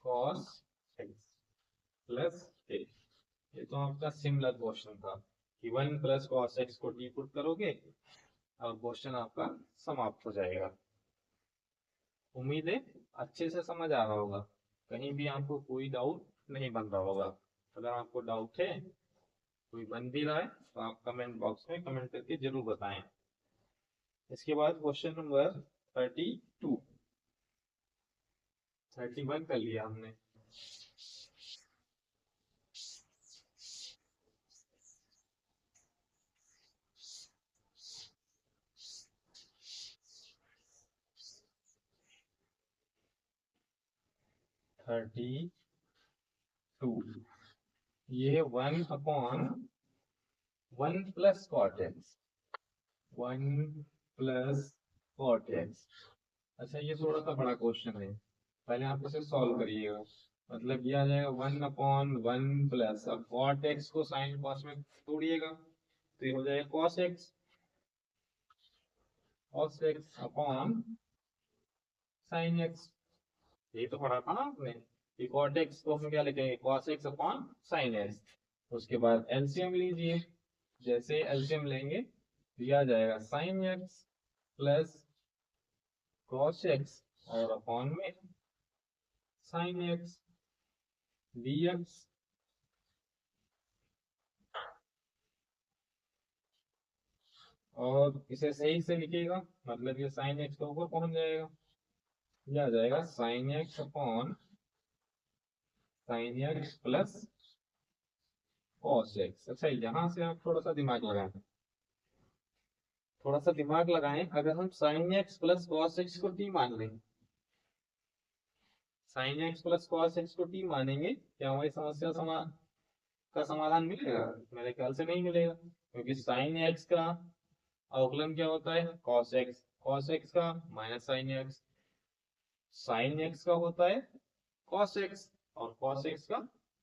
कॉस एक्स प्लस के। ये तो आपका सिमिलर क्वेश्चन था। कि 1 प्लस कॉस एक्स को टी पुट करोगे और क्वेश्चन आपका समाप्त हो जाएगा। उम्मीद है अच्छे से समझ आ रहा होगा, कहीं भी आपको कोई डाउट नहीं बन रहा होगा। अगर आपको डाउट है, कोई बन भी रहा है, तो आप कमेंट बॉक्स में कमेंट करके जरूर बताएं। इसके बाद क्वेश्चन नंबर 32, 31 कर लिया हमने। ये 1/1 plus cot X, 1 plus cot X. अच्छा, ये थोड़ा सा बड़ा क्वेश्चन है, पहले आप इसे सॉल्व करिएगा। मतलब ये आ जाएगा 1/1 प्लस, अब कॉट एक्स को साइन कॉस में तोड़िएगा तो ये हो जाएगा cos x, cos x upon sine x. ये तो पढ़ा था ना आपने कि कॉट एक्स को हम क्या लिखेंगे, cos x upon sine x. उसके बाद एलसीएम लीजिए, जैसे एलसीएम लेंगे तो यह आ जाएगा sine x plus cos x और अपॉन में साइन एक्स dx। और इसे सही से लिखिएगा, मतलब ये साइन एक्स के ऊपर पहुंच जाएगा, यह आ जाएगा sine x upon sine x plus cos x. अच्छा, यहाँ से आप थोड़ा सा दिमाग लगाएं, थोड़ा सा दिमाग लगाएं। अगर हम sine x plus cos x को टी मान लें, sine x plus cos x को टी मानेंगे, क्या हमारी समस्या का समाधान मिलेगा? मेरे ख्याल से नहीं मिलेगा, क्योंकि साइन एक्स का अवकलन क्या होता है, कॉस एक्स, कॉस एक्स का माइनस साइन एक्स का होता है कॉस एक्स, और कॉस एक्स का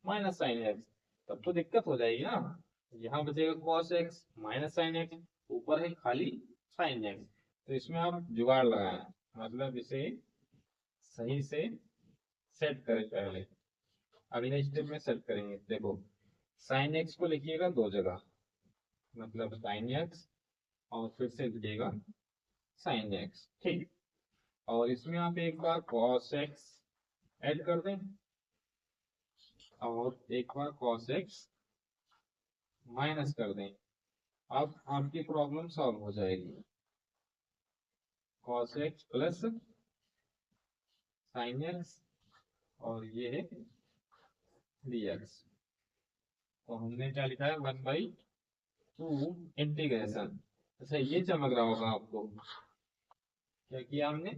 माइनस साइन एक्स। तब तो दिक्कत हो जाएगी ना, यहाँ बचेगा cos X minus sine x, ऊपर है खाली साइन एक्स। तो इसमें आप जुगाड़ लगाएं, मतलब इसे सही से सेट करें। पहले अगले स्टेप में सेट करेंगे। देखो, साइन एक्स को लिखिएगा दो जगह, मतलब साइन एक्स और फिर से लिखिएगा साइन एक्स, ठीक। और इसमें आप एक बार कॉस एक्स ऐड कर दें और एक बार कॉस एक्स माइनस कर दें, अब आपकी प्रॉब्लम सॉल्व हो जाएगी। Cos x plus sine x और ये है dx। तो हमने क्या लिखा है, 1/2 इंटीग्रेशन। अच्छा, ये चमक रहा होगा आपको, क्या किया हमने,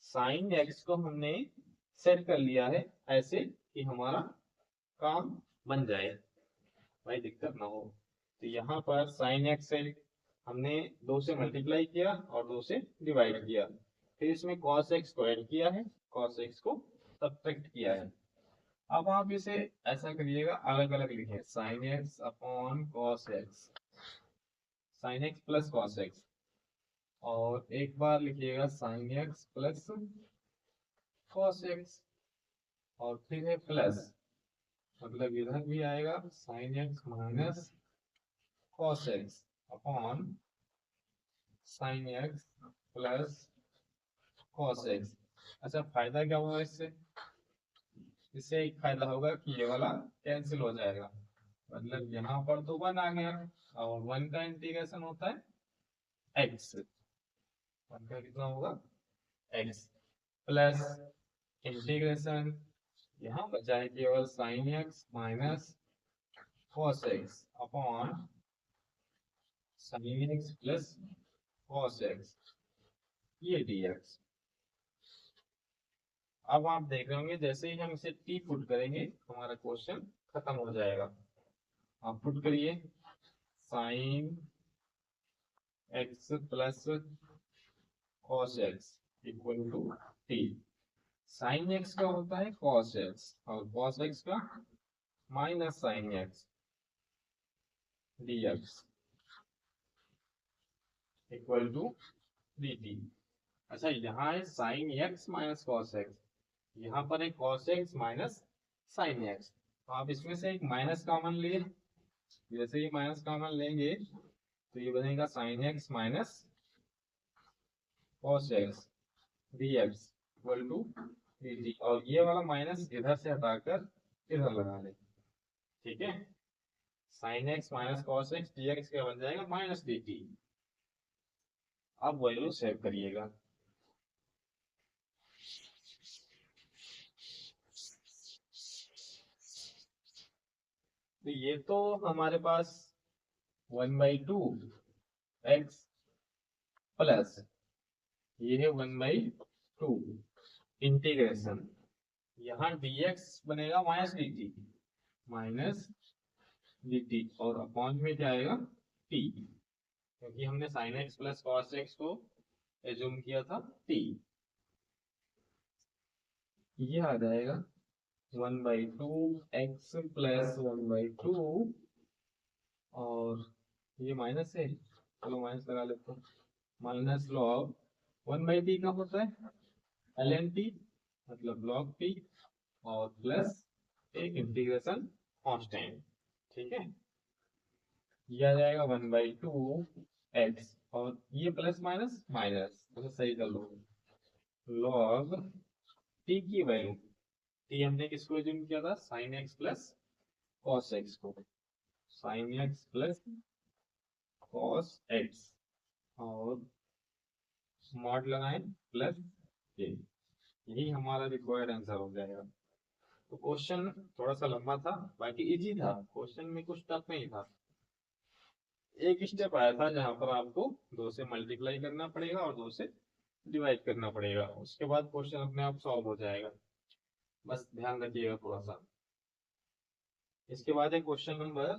साइन एक्स को हमने सेट कर लिया है ऐसे कि हमारा काम बन जाए, भाई दिक्कत ना हो। तो यहाँ पर साइन एक्स से हमने 2 से मल्टीप्लाई किया और 2 से डिवाइड किया, फिर इसमें कॉस एक्स को ऐड किया है, कॉस एक्स को सब्ट्रैक्ट किया है। अब आप इसे ऐसा करिएगा, अलग अलग लिखें, sine x upon cos x, sine x plus cos x, और एक बार लिखिएगा sine x plus cos x, और फिर है प्लस, मतलब इधर भी आएगा sign X minus cos x upon sine x plus cos x. अच्छा, फायदा क्या होगा इससे, इससे एक फायदा होगा कि ये वाला कैंसिल हो जाएगा, मतलब यहाँ पर तो 1 आ गया, और 1 का इंटीग्रेशन होता है x, 1 का कितना होगा x, प्लस इंटीग्रेशन यहाँ बचा है केवल sign X minus cos x upon sine x plus cos x, ये dx। अब आप देख रहे होंगे जैसे ही हम इसे टी पुट करेंगे हमारा क्वेश्चन खत्म हो जाएगा। आप पुट करिए, sine x plus cos X equal to T. Sine X का होता है कॉस एक्स और कॉस एक्स का minus sine X dx equal to dt। अच्छा, यहाँ है sine X minus cos X, यहाँ पर है cos X minus sine X, तो आप इसमें से एक माइनस कॉमन लिए जैसे ही माइनस कॉमन लेंगे तो ये बनेगा sine X minus cos X D X equal to D T, और ये वाला माइनस इधर से हटाकर इधर लगा ले। ठीक है, sine X minus cos X D x क्या बन जाएगा, माइनस डी टी। अब वैल्यू सेव करिएगा। तो ये तो हमारे पास 1/2 एक्स प्लस ये है 1/2 इंटीग्रेशन, यहाँ dx बनेगा minus D T, minus D T, और अपॉन में क्या आएगा t, क्योंकि हमने sine x plus cos x को एज्यूम किया था t। ये आ जाएगा 1/2 एक्स प्लस 1/2, और ये माइनस है, चलो माइनस लगा लेते हैं, माइनस लॉग 1/t का होता है ln t, मतलब log t, और प्लस एक इंटीग्रेशन कांस्टेंट। ठीक है, ये आ जाएगा 1/2 एक्स, और ये प्लस माइनस माइनस, तो सही कर लो, log t की वैल्यू, t हमने किसको एज्यूम किया था, sine x plus cos x को, sine x plus cos x, और मॉड लगाएं प्लस के, यही हमारा रिक्वायर्ड आंसर हो जाएगा। तो क्वेश्चन थोड़ा सा लंबा था, बाकी इजी था, क्वेश्चन में कुछ टफ नहीं था। एक स्टेप आया था जहां पर आपको 2 से मल्टीप्लाई करना पड़ेगा और 2 से डिवाइड करना पड़ेगा, उसके बाद क्वेश्चन अपने आप सॉल्व हो जाएगा, बस ध्यान रखिएगा थोड़ा सा। इसके बाद है क्वेश्चन नंबर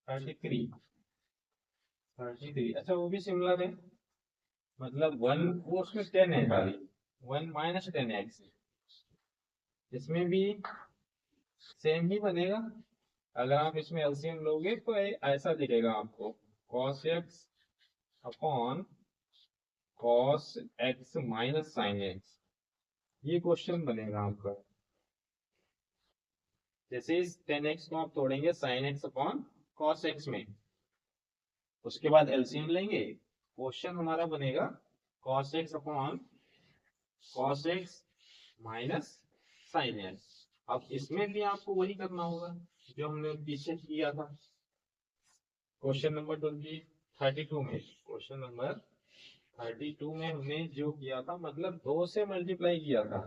33। अच्छा वो भी सिमिलर है, मतलब 1 वो उसमें 10 है खाली, 1 माइनस 10x, इसमें भी सेम ही बनेगा। अगर आप इसमें एलसीएम लोगे तो ऐसा दिखेगा आपको, cos x upon cos x minus sine x, ये क्वेश्चन बनेगा आपका। जैसे इस 10x को आप तोड़ेंगे sine x upon cos x में, उसके बाद एलसीएम लेंगे, क्वेश्चन हमारा बनेगा cos x upon cos x minus sine x। अब इसमें भी आपको वही करना होगा जो हमने पीछे किया था क्वेश्चन नंबर 32 में। क्वेश्चन नंबर 32 में हमने जो किया था, मतलब 2 से मल्टीप्लाई किया था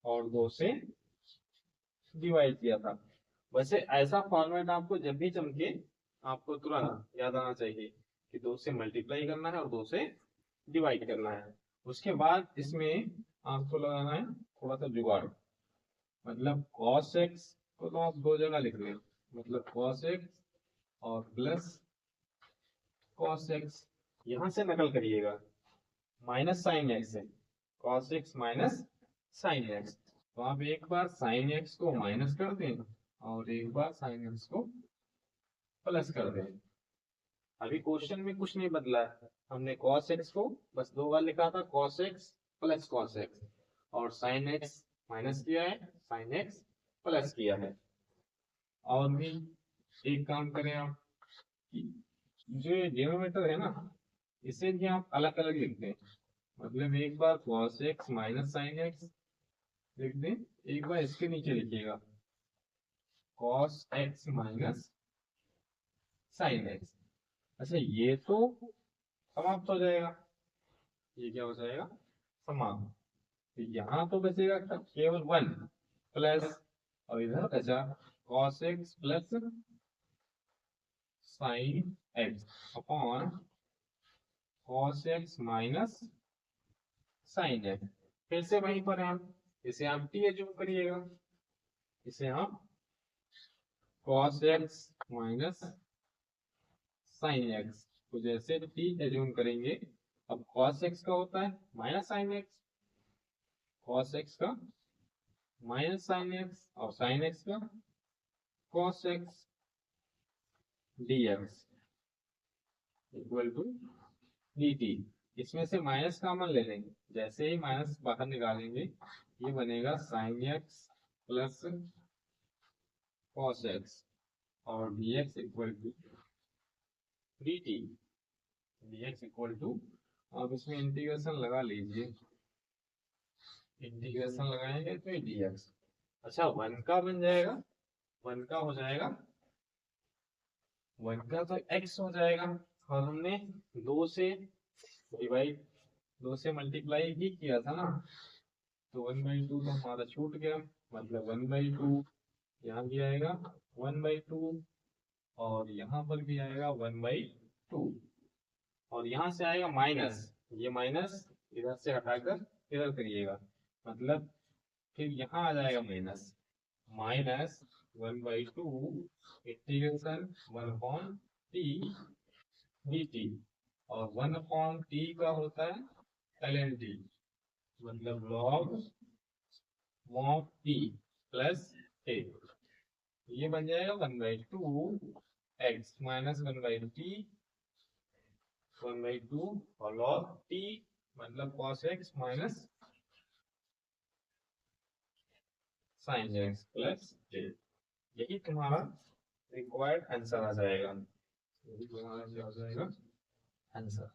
और 2 से डिवाइड किया था। वैसे ऐसा फॉर्मेट आपको जब भी चमके आपको तुरंत याद आना चाहिए कि 2 से मल्टीप्लाई करना है और 2 से डिवाइड करना है। उसके बाद इसमें आपको लगाना है थोड़ा सा जुगाड़, मतलब cos x को तो आप 2 जगह लिख लें, मतलब cos x और प्लस cos x, यहां से नकल करिएगा, माइनस साइन एक्स है, cos x minus sine X, तो आप एक बार साइन एक्स को माइनस कर दें और एक बार साइन एक्स को प्लस कर दें। अभी क्वेश्चन में कुछ नहीं बदला है, हमने cos x को बस 2 बार लिखा था, cos x plus cos x, और sin x माइनस किया है, sin x प्लस किया है। और भी एक काम करें आप, जो ये डिनोमिनेटर है ना, इसे भी आप अलग अलग लिख दें, मतलब एक बार cos x minus sine x लिख दें, एक बार इसके नीचे लिखिएगा cos x minus sine x। अच्छा ये तो समाप्त हो जाएगा, ये क्या हो जाएगा, समाप्त। तो यहाँ तो बचेगा केवल 1 प्लस, और इधर बचा cos x plus sine x upon cos x minus sine x। फिर से वहीं पर है, इसे आप t एज्यूम करिएगा, इसे आप cos x minus sine x को जैसे t एज्यूम करेंगे, अब cos x का होता है minus sine x, cos x का माइनस साइन x, और साइन x का cos x dx equal to dt। इसमें से माइनस कॉमन ले लेंगे, जैसे ही माइनस बाहर निकालेंगे ये बनेगा sine x plus cos x और dx equal to dt। dx equal to, आप इसमें इंटीग्रेशन लगा लीजिए, इंटीग्रेशन लगाएंगे तो dx। अच्छा, 1 का बन जाएगा, 1 का हो जाएगा, 1 का तो x हो जाएगा, और हमने 2 से डिवाइड, 2 से मल्टीप्लाई ही किया था ना, तो 1/2 तो हमारा छूट गया, मतलब 1/2 यहाँ भी आएगा 1/2, और यहाँ पर भी आएगा 1/2, और यहाँ से आएगा माइनस, ये माइनस इधर से हटाकर इधर करिएगा, मतलब फिर यहाँ आ जाएगा minus, minus 1/2 integration 1/t dt, और 1/t का होता है ln t, मतलब log mod t plus a, ये बन जाएगा 1/2 x माइनस 1/t 1/2, और log t मतलब cos x minus sin x plus j। यही तुम्हारा रिक्वायर्ड आंसर आ जाएगा, यही तुम्हारा क्या हो जाएगा आंसर।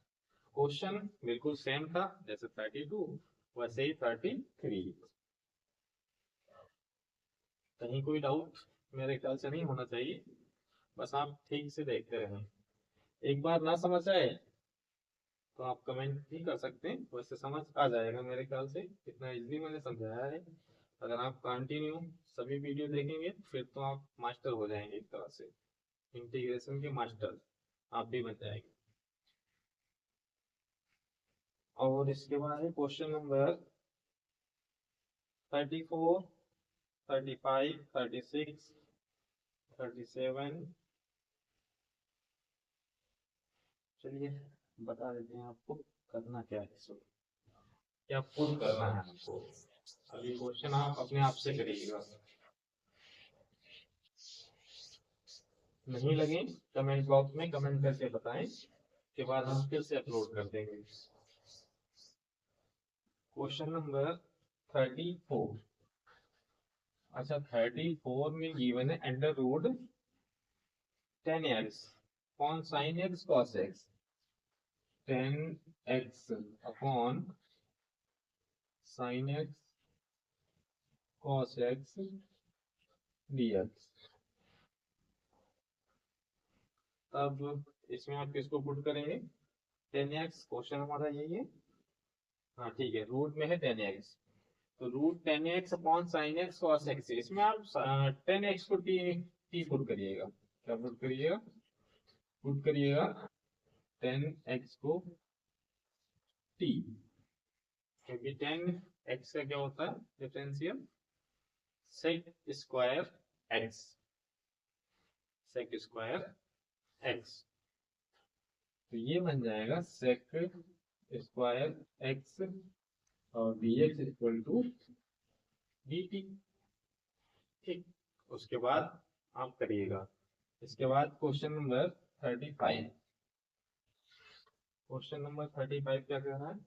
क्वेश्चन बिल्कुल सेम था जैसे 32, वैसे ही 33। कहीं कोई डाउट मेरे ख्याल से नहीं होना चाहिए, बस आप ठीक से देखते रहें। एक बार ना समझ आए तो आप कमेंट भी कर सकते हैं, वैसे समझ आ जाएगा मेरे ख्याल से, इतना इजीली मैंने समझाया है। अगर आप कंटिन्यू सभी वीडियो देखेंगे फिर तो आप मास्टर हो जाएंगे, एक तरह से इंटीग्रेशन के मास्टर आप भी बन जाएंगे। और इसके बाद है क्वेश्चन नंबर 34, 35, 36, 37। चलिए बता देते हैं आपको करना क्या है, इसमें क्या खुद करना है आपको। अभी क्वेश्चन आप अपने आप से करिएगा, नहीं लगे कमेंट बॉक्स में कमेंट करके बताएं, के बाद हम फिर से अपलोड कर देंगे। Question number 34। अच्छा, 34 में गिवन है under root 10x upon sine x cos x, 10x upon sine x cos x dx। अब इसमें आप किसको पुट करेंगे, 10x, क्वेश्चन हमारा यही है, हाँ ठीक है, रूट में है 10x, तो root 10x upon sine x cos x, इसमें आप 10x को t पुट करिएगा, क्या पुट करिएगा, पुट करिएगा 10x को t, क्योंकि 10x का क्या होता है differential sec square x, sec square x, तो ये बन जाएगा सेक स्क्वायर x, और dx इक्वल टू dt। ठीक, उसके बाद आप करिएगा। इसके बाद क्वेश्चन नंबर 35, क्वेश्चन नंबर 35 क्या कह रहा है,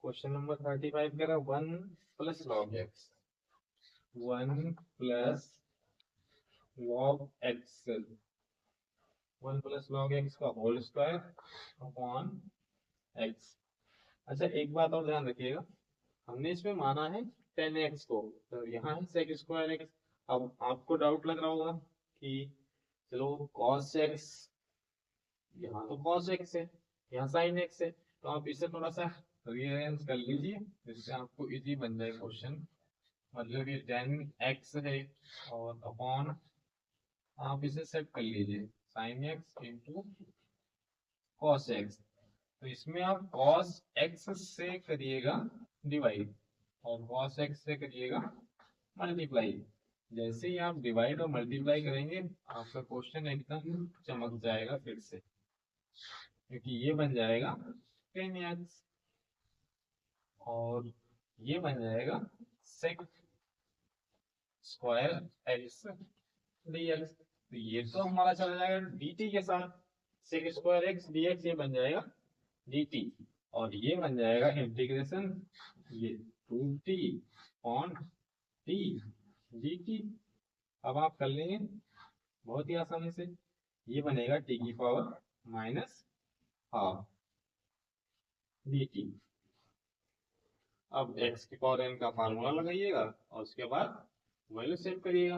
क्वेश्चन नंबर 35 कह रहा है 1 plus log x, 1 plus log x, 1 plus log x का होल स्क्वायर अपॉन x। अच्छा, एक बात और ध्यान रखिएगा, हमने इसमें माना है 10x को, तो यहाँ है सेक स्क्वायर x। अब आपको डाउट लग रहा होगा कि चलो cos x, यहाँ तो cos x है, यहाँ sin x है, तो आप इसे थोड़ा सा रीअरेंज कर लीजिए, जिससे आपको इजी बन जाए क्वेश्चन। मतलब ये 10x है और अपॉन आप इसे सेट कर लीजिए sin x into cos x, तो इसमें आप cos x से करिएगा डिवाइड और cos x से करिएगा मल्टीप्लाई। जैसे ही आप डिवाइड और मल्टीप्लाई करेंगे आपका क्वेश्चन एकदम चमक जाएगा फिर से, क्योंकि ये बन जाएगा 10x और ये बन जाएगा सेक स्क्वायर x dx, तो ये तो हमारा चला जाएगा dt के साथ, सेक स्क्वायर x dx ये बन जाएगा dt, और ये बन जाएगा इंटीग्रेशन ये 2t अपॉन t dt। अब आप कर लेंगे बहुत ही आसानी से, ये बनेगा t की पावर माइनस हाफ dt। अब x की पावर n का फार्मूला लगाइएगा और उसके बाद वैल्यू सेट करिएगा,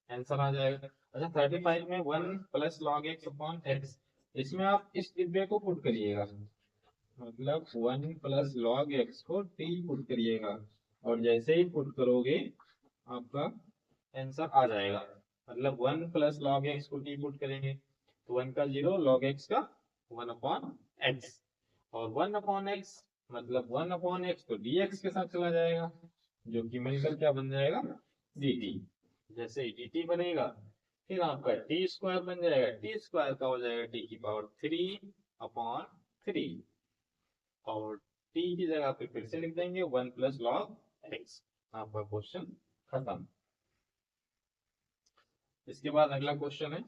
आंसर आ जाएगा। अच्छा 35 में 1 plus log x upon x, इसमें आप इस डिब्बे को पुट करिएगा, मतलब 1 प्लस लॉग एक्स को t पुट करिएगा, और जैसे ही पुट करोगे आपका आंसर आ जाएगा। मतलब 1 प्लस लॉग एक्स को t पुट करेंगे तो 1 का 0, लॉग एक्स का 1 अपॉन एक्स, और 1 अपॉन एक्स मतलब 1 अपॉन एक्स तो dx के साथ चला जाएगा, जो कि मिलकर क्या बन जाएगा dt। जैसे ही dt बनेगा फिर आपका टी स्क्वायर बन जाएगा, टी स्क्वायर का हो जाएगा t की पावर 3 अपॉन 3, और t की जगह पे फिर से लिख देंगे 1 प्लस लॉग एक्स। आपका क्वेश्चन खत्म। इसके बाद अगला क्वेश्चन है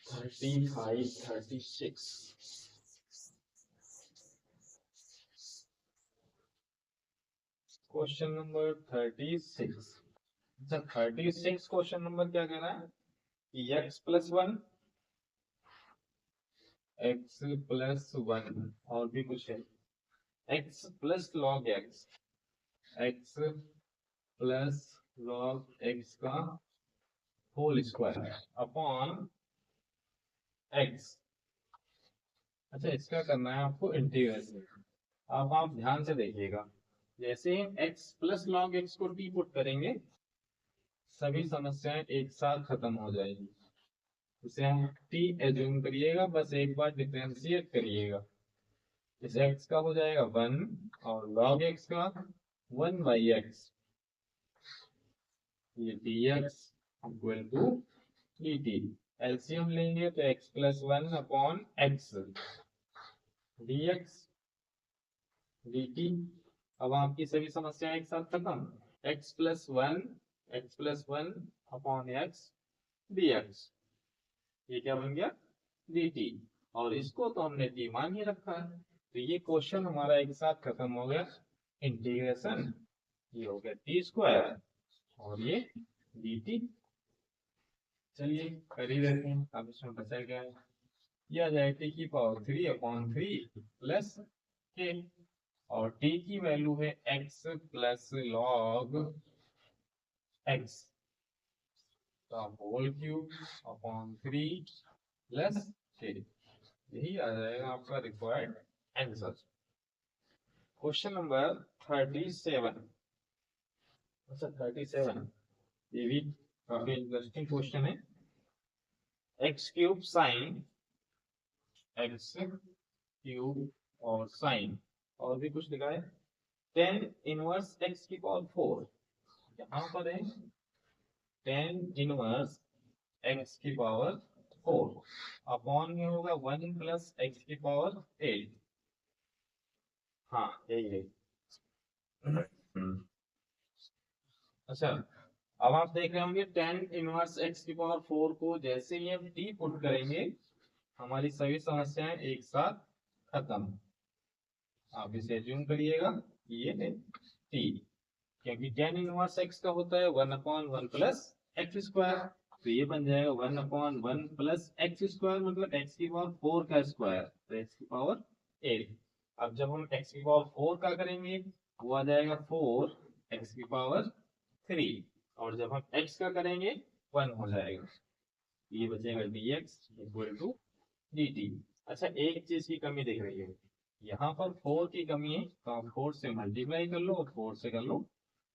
35, 36। Question number 36। अच्छा 36 क्वेश्चन नंबर क्या कह रहा है कि x प्लस 1, x प्लस 1 और भी कुछ है, x plus log x, x plus log x का होल स्क्वायर अपॉन x। अच्छा इसका करना है आपको इंटीग्रेशन। अब आप ध्यान से देखिएगा, जैसे ही x प्लस लॉग x को t पुट करेंगे सभी समस्याएं एक साथ खत्म हो जाएगी। इसे हम t एज्यूम करिएगा, बस एक बार डिफरेंशिएट करिएगा। इस x का हो जाएगा 1 और log x का 1 बाई एक्स, ये dx equal to dt। LCM लेंगे तो x plus 1 upon X dx dt। अब आपकी सभी समस्याएं एक साथ खत्म, x plus 1 upon X dx, ये क्या बन गया dt, और इसको तो हमने t मान ही रखा है, तो ये क्वेश्चन हमारा एक साथ खत्म हो गया। इंटीग्रेशन ये हो गया टी स्क्वायर और ये dt। चलिए कर ही देते हैं। अब इसमें बचा क्या है, ये आ जाए टी की पावर 3 अपॉन 3 प्लस के, और t की वैल्यू है x प्लस लॉग x का होल क्यूब अपॉन 3 प्लस के, यही आ जाएगा आपका रिक्वायर्ड आंसर। Question number 37। अच्छा 37 ये भी काफी इंटरेस्टिंग क्वेश्चन है। X cube sine x cube और साइन और भी कुछ लिखा है 10 इनवर्स एक्स की पावर 4, यहाँ पर है 10 इनवर्स एक्स की पावर 4 अपॉन में होगा 1 प्लस एक्स की पावर 8। हाँ यही है। अच्छा अब आप देख रहे होंगे 10 इनवर्स एक्स की पावर 4 को जैसे ही हम टी पुट करेंगे हमारी सभी समस्याएं एक साथ खत्म। आप इसे एज्यूम करिएगा ये है टी, क्योंकि 10 इनवर्स एक्स का होता है 1 अपॉन 1 प्लस एक्स स्क्वायर, तो ये बन जाएगा 1 अपॉन 1 प्लस एक्स स्क्वायर, मतलब एक्स की पावर 4 का स्क्वायर, तो एक्स की पावर 8। अब जब हम एक्स की पावर 4 का करेंगे वो आ जाएगा 4 एक्स की पावर 3, और जब हम x का करेंगे 1 हो जाएगा, ये बचेगा dx इक्वल टू dt। अच्छा एक चीज की कमी दिख रही है, यहाँ पर 4 की कमी है, तो आप 4 से मल्टीप्लाई कर लो और 4 से कर लो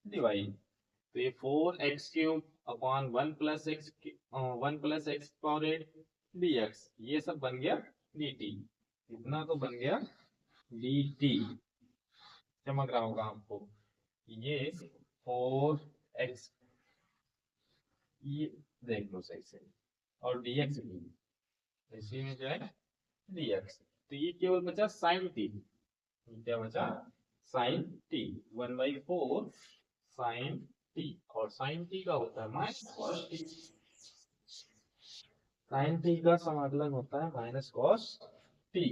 डिवाइड, तो ये 4x cube upon 1 plus x power 8 dx, ये सब बन गया dt, इतना तो बन गया dt। चमक रहा होगा आपको, ये 4x, ये देख लो सही से, और dx भी, इसी में जो है dx, तो ये केवल बचा साइन टी, क्या बचा साइन टी 1/4 साइन टी, और साइन टी का होता है minus cos T, sine T का समाकलन होता है माइनस कॉस टी।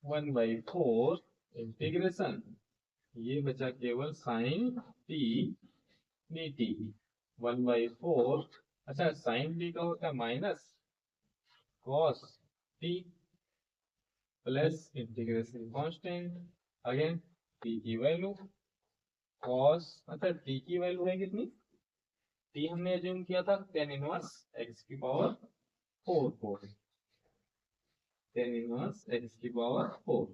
1/4 इंटीग्रेशन, ये बचा केवल साइन टी dt 1/4। अच्छा, साइन टी का होता है minus cos T plus integration constant, again T की वैल्यू कॉस, अच्छा टी की वैल्यू है कितनी, टी हमने अज्यूम किया था tan इनवर्स x की पावर 4 को, tan इनवर्स x की पावर 4।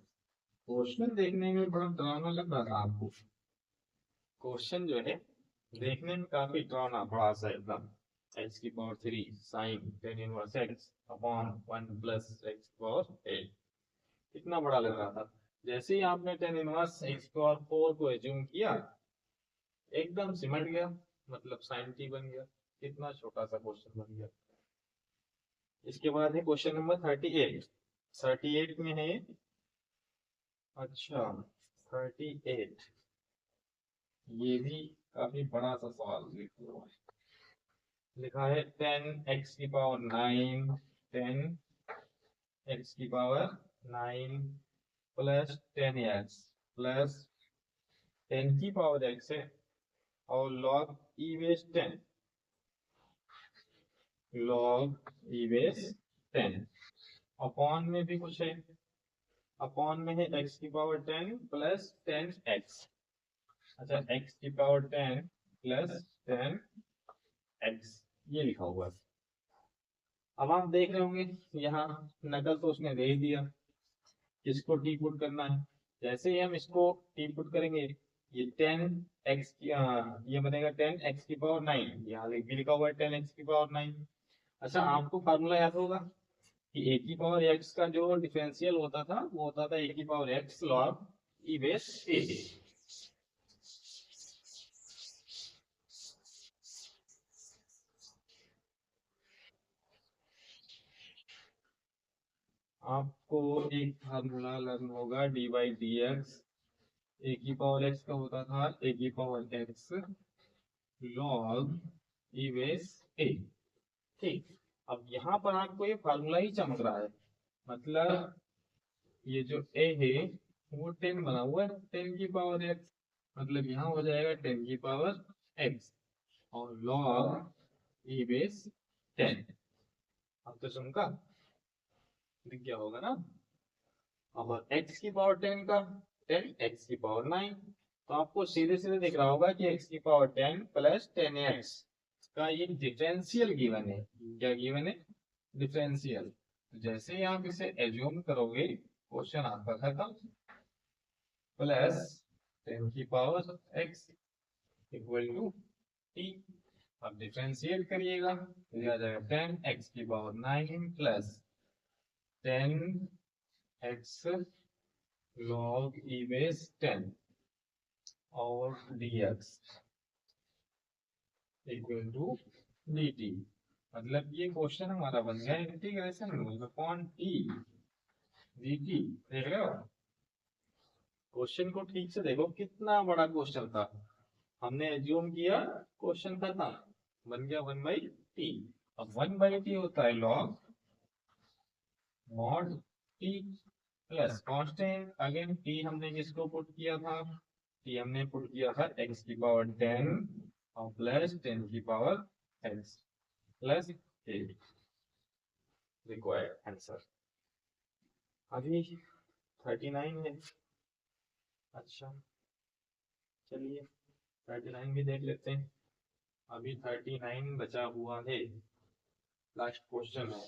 क्वेश्चन देखने में बड़ा डरावना लग रहा था आपको, क्वेश्चन जो है देखने में काफी डरावना बड़ा सा एकदम, x की power 3 sine tan inverse x अपॉन 1 प्लस x की पावर 8, कितना बड़ा लग रहा था। जैसे ही आपने tan इनवर्स x की पावर 4 को एज्यूम किया, एकदम सिमट गया, मतलब साइन t बन गया, कितना छोटा सा क्वेश्चन बन गया। इसके बाद है क्वेश्चन नंबर 38। 38 में है, अच्छा 38, ये भी काफी बड़ा सा सवाल लिखा है 10x की पावर 9, 10x की पावर 9 प्लस 10x प्लस 10 की पावर x है और log e base 10, log e base 10 upon में भी कुछ है, अपॉन में है x की पावर 10 प्लस 10x, अच्छा x की पावर 10 प्लस 10x ये लिखा हुआ है। अब आप देख रहे होंगे यहाँ नकल तो उसने दे ही दिया, किसको टी पुट करना है। जैसे ही हम इसको टी पुट करेंगे, ये 10x ये बनेगा 10x की पावर 9, यहाँ भी लिखा हुआ है 10x की पावर 9। अच्छा, आपको फार्मूला याद होगा कि a की पावर x का जो डिफरेंशियल होता था वो होता था a की power x log e base a। आपको एक फार्मूला लर्न होगा d by d x, a की पावर एक्स का होता था ए की power x log e base a. ठीक, अब यहाँ पर आपको ये फार्मूला ही चमक रहा है, मतलब ये जो ए है वो 10 बना हुआ है 10 की पावर एक्स, मतलब यहाँ हो जाएगा 10 की पावर एक्स और लॉग ई बेस 10। अब तो चमका, दिख गया होगा ना। अब x की पावर 10 का 10 x की पावर 9, तो आपको सीधे सीधे दिख रहा होगा कि x की पावर 10 प्लस 10x का ये डिफरेंशियल गिवन है। क्या गिवन है? डिफरेंशियल। तो जैसे ही आप इसे एज्यूम करोगे क्वेश्चन आपका खत्म। प्लस 10 की power x equal to t, अब डिफरेंशिएट करिएगा तो आ जाएगा 10 x की power 9 plus 10x log e base 10 और dx इक्वल टू dt, मतलब ये क्वेश्चन हमारा बन गया integration rule upon t dt। देख रहे हो क्वेश्चन को ठीक से, देखो कितना बड़ा क्वेश्चन था, हमने एज्यूम किया क्वेश्चन खत्म, बन गया 1/t। अब 1/t होता है log mod t plus constant, again t हमने किसको पुट किया था, t हमने पुट किया था x की पावर 10 और प्लस 10 की power x plus 8, required answer अभी 39 है। अच्छा चलिए 39 भी देख लेते हैं, अभी 39 बचा हुआ है, लास्ट क्वेश्चन है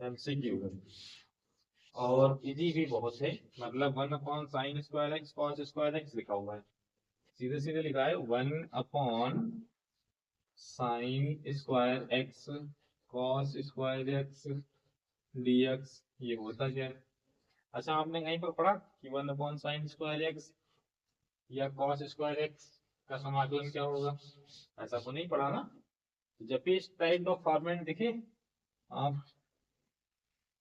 एमसीक्यू और इजी भी बहुत है, मतलब 1/sin² x cos² x लिखा हुआ है, सीधे सीधे लिखा है 1/sin² x cos² x dx, ये होता क्या है। अच्छा, आपने कहीं पर पढ़ा कि 1/sin² x या cos² x का समाकलन क्या होगा, ऐसा तो नहीं पढ़ा ना। जब भी इस टाइप ऑफ फॉर्मेट दिखे आप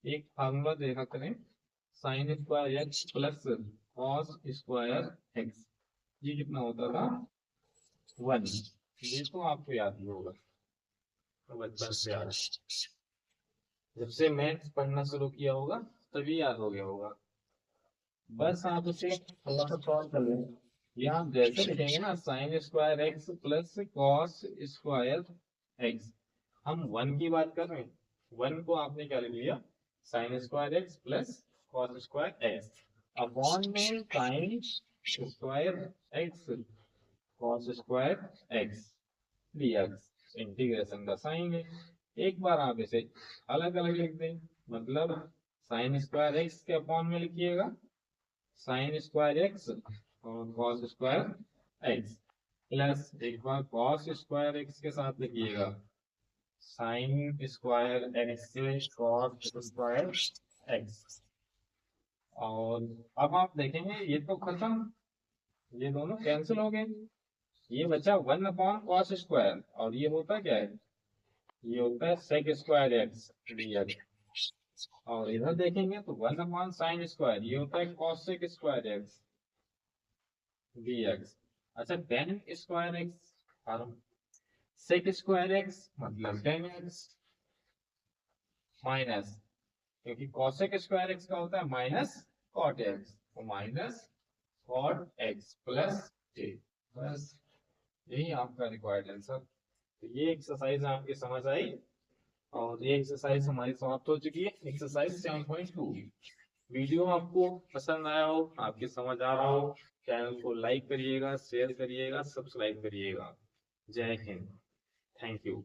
एक फार्मूला देखा करें, sin² x प्लस cos²x, ये कितना होता था 1, ये तो आपको याद ही होगा तो बचपन से याद। जब से मैथ्स पढ़ना शुरू किया होगा तभी याद हो गया होगा। बस आप उसे थोड़ा सा सॉल्व कर लें। यहाँ आप जैसे लिखेंगे ना sign square x plus cos square x, हम वन की बात कर रहे हैं। वन को आपने क्या लिख लिया, sine square x plus cos square x upon में sine square x cos square x dx integration का साइन है। एक बार आप इसे अलग अलग लिख दें, मतलब साइन स्क्वायर एक्स के अपॉन में लिखिएगा साइन स्क्वायर एक्स और कॉस स्क्वायर एक्स प्लस एक बार कॉस स्क्वायर एक्स के साथ लिखिएगा sign square x cos square x. और अब आप देखेंगे ये तो खत्म, ये दोनों कैंसिल हो गए, ये बचा वन अपॉन कॉस स्क्वायर और ये होता क्या है, ये होता है सेक स्क्वायर एक्स डीएक्स। और इधर देखेंगे तो वन अपॉन साइन स्क्वायर ये होता है cos sec square x dx. अच्छा टेन स्क्वायर एक्स और सेक स्क्वायर एक्स मतलब टेन एक्स माइनस, क्योंकि कॉसेक स्क्वायर एक्स का होता है माइनस कॉट एक्स, तो minus cot x plus A. बस यही आपका रिक्वायर्ड आंसर। तो ये एक्सरसाइज आपकी समझ आई और ये एक्सरसाइज हमारी समाप्त हो चुकी है, एक्सरसाइज 7.2। वीडियो आपको पसंद आया हो, आपकी समझ आ रहा हो, चैनल को लाइक करिएगा, शेयर करिएगा, सब्सक्राइब करिएगा। जय हिंद, थैंक यू।